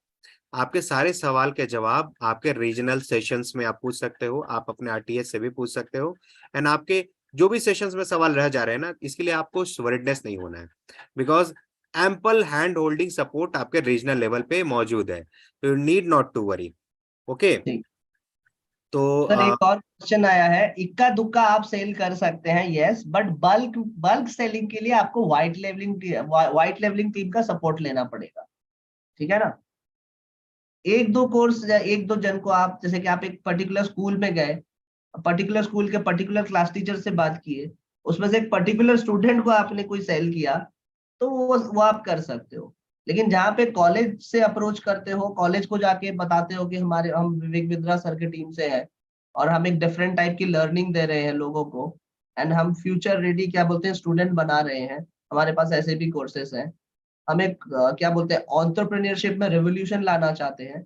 आपके सारे सवाल के जवाब आपके रीजनल सेशंस में आप पूछ सकते हो, आप अपने आरटीएस से भी पूछ सकते हो, एंड आपके जो भी सेशंस में सवाल रह जा रहे हैं ना, इसके लिए आपको वरीडनेस नहीं होना है, because ample hand holding support आपके रीजनल लेवल पे मौजूद है, तो you need not to worry. Okay, तो सर एक और क्वेश्चन आया है, इक्का दुक्का आप सेल कर सकते हैं, यस, बट बल्क सेलिंग के लिए आपको व्हाइट लेवलिंग टीम का सपोर्ट लेना पड़ेगा। ठीक है ना, एक दो कोर्स या एक दो जन को आप, जैसे कि आप एक पर्टिकुलर स्कूल में गए, पर्टिकुलर स्कूल के पर्टिकुलर क्लास टीचर से बात किए, उसमें से एक पर्टिकुलर स्टूडेंट को आपने कोई सेल किया, तो वो आप कर सकते हो। लेकिन जहाँ पे कॉलेज से अप्रोच करते हो, कॉलेज को जाके बताते हो कि हम विवेक बिंद्रा सर की टीम से है, और हम एक डिफरेंट टाइप की लर्निंग दे रहे हैं लोगों को, एंड हम फ्यूचर रेडी क्या बोलते हैं स्टूडेंट बना रहे हैं, हमारे पास ऐसे भी कोर्सेस हैं, हम एक क्या बोलते हैं एंटरप्रेन्योरशिप में रेवोल्यूशन लाना चाहते हैं,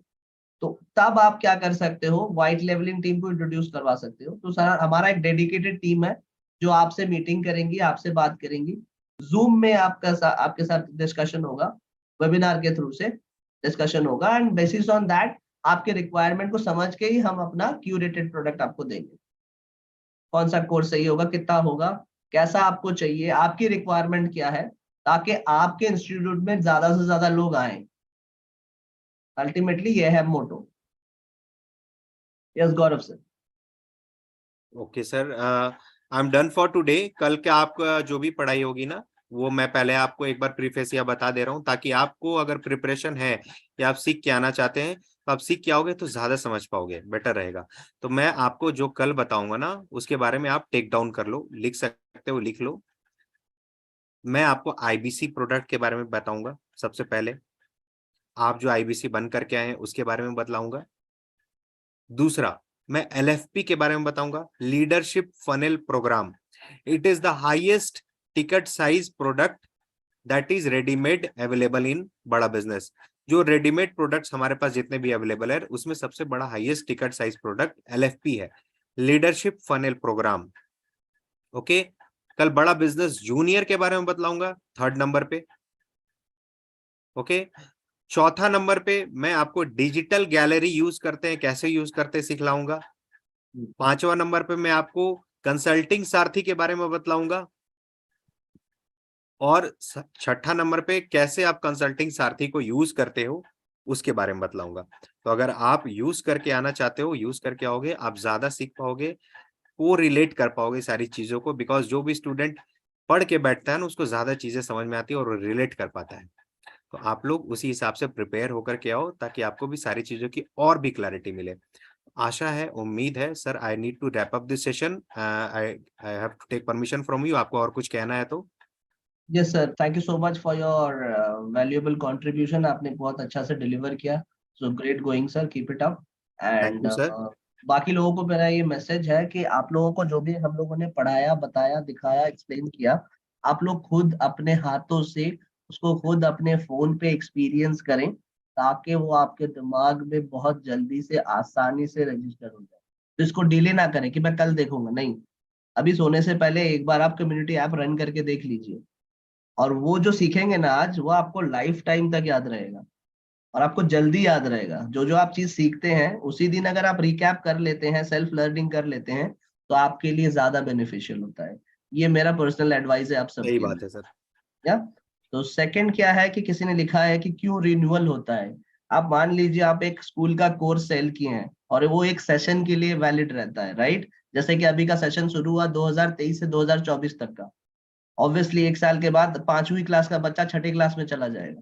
तो तब आप क्या कर सकते हो, व्हाइट लेवलिंग टीम को इंट्रोड्यूस करवा सकते हो। तो सर हमारा एक डेडिकेटेड टीम है जो आपसे मीटिंग करेंगी, आपसे बात करेंगी, जूम में आपके साथ डिस्कशन होगा, वेबिनार के थ्रू से डिस्कशन होगा, एंड बेसिस ऑन दैट आपके रिक्वायरमेंट को समझ के ही हम अपना क्यूरेटेड प्रोडक्ट आपको देंगे। कौन सा कोर्स सही होगा, कितना होगा, कैसा आपको चाहिए, आपकी रिक्वायरमेंट क्या है, ताकि आपके इंस्टीट्यूट में ज्यादा से ज्यादा लोग आए। अल्टीमेटली ये है motto. Yes Gaurav sir. Okay sir, I am done for today. कल के आपका जो भी पढ़ाई होगी ना, वो मैं पहले आपको एक बार प्रीफेस या बता दे रहा हूँ, ताकि आपको अगर प्रिपरेशन है या आप सीख के आना चाहते हैं, तो आप सीख के आओगे तो ज्यादा समझ पाओगे, बेटर रहेगा। तो मैं आपको जो कल बताऊंगा ना, उसके बारे में आप टेक डाउन कर लो, लिख सकते हो, लिख लो। मैं आपको आईबीसी प्रोडक्ट के बारे में बताऊंगा सबसे पहले, आप जो आईबीसी बन करके आए हैं उसके बारे में बतलाऊंगा। दूसरा, मैं एलएफपी के बारे में बताऊंगा, leadership funnel program. It is the highest ticket size product that is readymade available in Bada business. जो रेडीमेड प्रोडक्ट्स हमारे पास जितने भी अवेलेबल है, उसमें सबसे बड़ा highest ticket size product LFP है, लीडरशिप फनेल प्रोग्राम। ओके, कल बड़ा बिजनेस जूनियर के बारे में बतलाऊंगा 3rd नंबर पे। ओके, 4था नंबर पे मैं आपको डिजिटल गैलरी यूज करते हैं, कैसे यूज करते हैं सिखलाऊंगा। 5वां नंबर पे मैं आपको कंसल्टिंग सारथी के बारे में बतलाऊंगा। और छठा नंबर पे कैसे आप कंसल्टिंग सारथी को यूज करते हो उसके बारे में बतलाऊंगा। तो अगर आप यूज करके आना चाहते हो, यूज करके आओगे, आप ज्यादा सीख पाओगे, वो रिलेट कर पाओगे सारी चीजों को, बिकॉज जो भी स्टूडेंट पढ़ के बैठता है ना उसको ज्यादा चीजें समझ में आती है और रिलेट कर पाता है। तो आप लोग उसी हिसाब से प्रिपेयर होकर के आओ ताकि आपको भी सारी चीजों की और भी क्लैरिटी मिले। आशा है, उम्मीद है। Sir, I need to wrap up this session, I have to take permission from you. आपको और कुछ कहना है तो? Yes sir, thank you so much for your valuable contribution. आपने बहुत अच्छा से डिलीवर किया, so great going sir, keep it up. Thank and you sir. बाकी लोगों को मेरा ये मैसेज है कि आप लोगों को जो भी हम लोगों ने पढ़ाया, बताया, दिखाया, एक्सप्लेन किया, आप लोग खुद अपने हाथों से उसको खुद अपने फोन पे एक्सपीरियंस करें, ताकि वो आपके दिमाग में बहुत जल्दी से आसानी से रजिस्टर हो जाए। तो इसको डिले ना करें कि मैं कल देखूंगा, नहीं, अभी सोने से पहले एक बार आप कम्युनिटी ऐप रन करके देख लीजिए, और वो जो सीखेंगे ना आज, वो आपको लाइफ टाइम तक याद रहेगा और आपको जल्दी याद रहेगा। जो जो आप चीज सीखते हैं उसी दिन अगर आप रिकैप कर लेते हैं, सेल्फ लर्निंग कर लेते हैं, तो आपके लिए ज्यादा बेनिफिशियल होता है। ये मेरा पर्सनल एडवाइस है आप सही सबके बात लिए। है सर। या तो सेकंड क्या है कि किसी ने लिखा है कि क्यों रिन्यूअल होता है। आप मान लीजिए आप एक स्कूल का कोर्स सेल किए हैं और वो एक सेशन के लिए वैलिड रहता है, राइट? जैसे कि अभी का सेशन शुरू हुआ 2023 से 2024 तक का। ऑब्वियसली एक साल के बाद 5वीं क्लास का बच्चा 6ठी क्लास में चला जाएगा,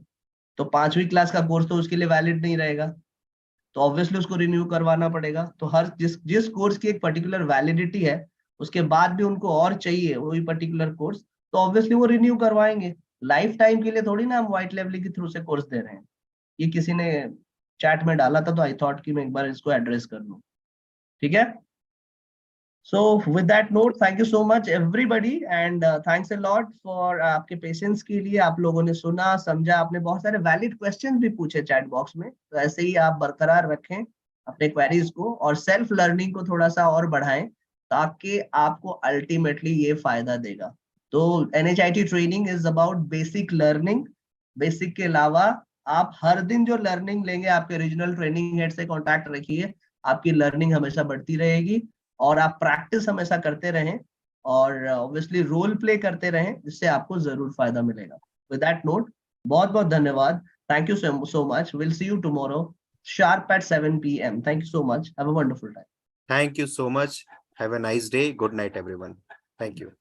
तो 5वीं क्लास का कोर्स तो उसके लिए वैलिड नहीं रहेगा, तो ऑब्वियसली उसको रिन्यू करवाना पड़ेगा। तो हर जिस जिस कोर्स की एक पर्टिकुलर वैलिडिटी है, उसके बाद भी उनको और चाहिए वही पर्टिकुलर कोर्स, तो ऑब्वियसली वो रिन्यू करवाएंगे। लाइफ टाइम के लिए थोड़ी ना हम व्हाइट लेवल के थ्रू से कोर्स दे रहे हैं। ये किसी ने चैट में डाला था, तो आई थॉट कि मैं एक बार इसको एड्रेस कर लूं। ठीक है, so with that note, thank you so much everybody and thanks a lot for आपके पेशेंस के लिए। आप लोगों ने सुना, समझा, आपने बहुत सारे वैलिड क्वेश्चंस भी पूछे चैट बॉक्स में, तो ऐसे ही आप बरकरार रखें अपने क्वेरीज को और सेल्फ लर्निंग को थोड़ा सा और बढ़ाएं, ताकि आपको अल्टीमेटली ये फायदा देगा। तो NHIT training is about basic learning. Basic के अलावा आप हर दिन जो लर्निंग लेंगे, आपके रीजनल ट्रेनिंग हेड से कॉन्टैक्ट रखिए, आपकी लर्निंग हमेशा बढ़ती रहेगी। और आप प्रैक्टिस हमेशा करते रहें और ऑब्वियसली रोल प्ले करते रहें, जिससे आपको जरूर फायदा मिलेगा। विद दैट नोट, बहुत बहुत धन्यवाद। Thank you so much. We'll see you tomorrow sharp at 7 p.m. Thank you so much. Have a wonderful time. Thank you so much. Have a nice day. Good night, everyone. Thank you.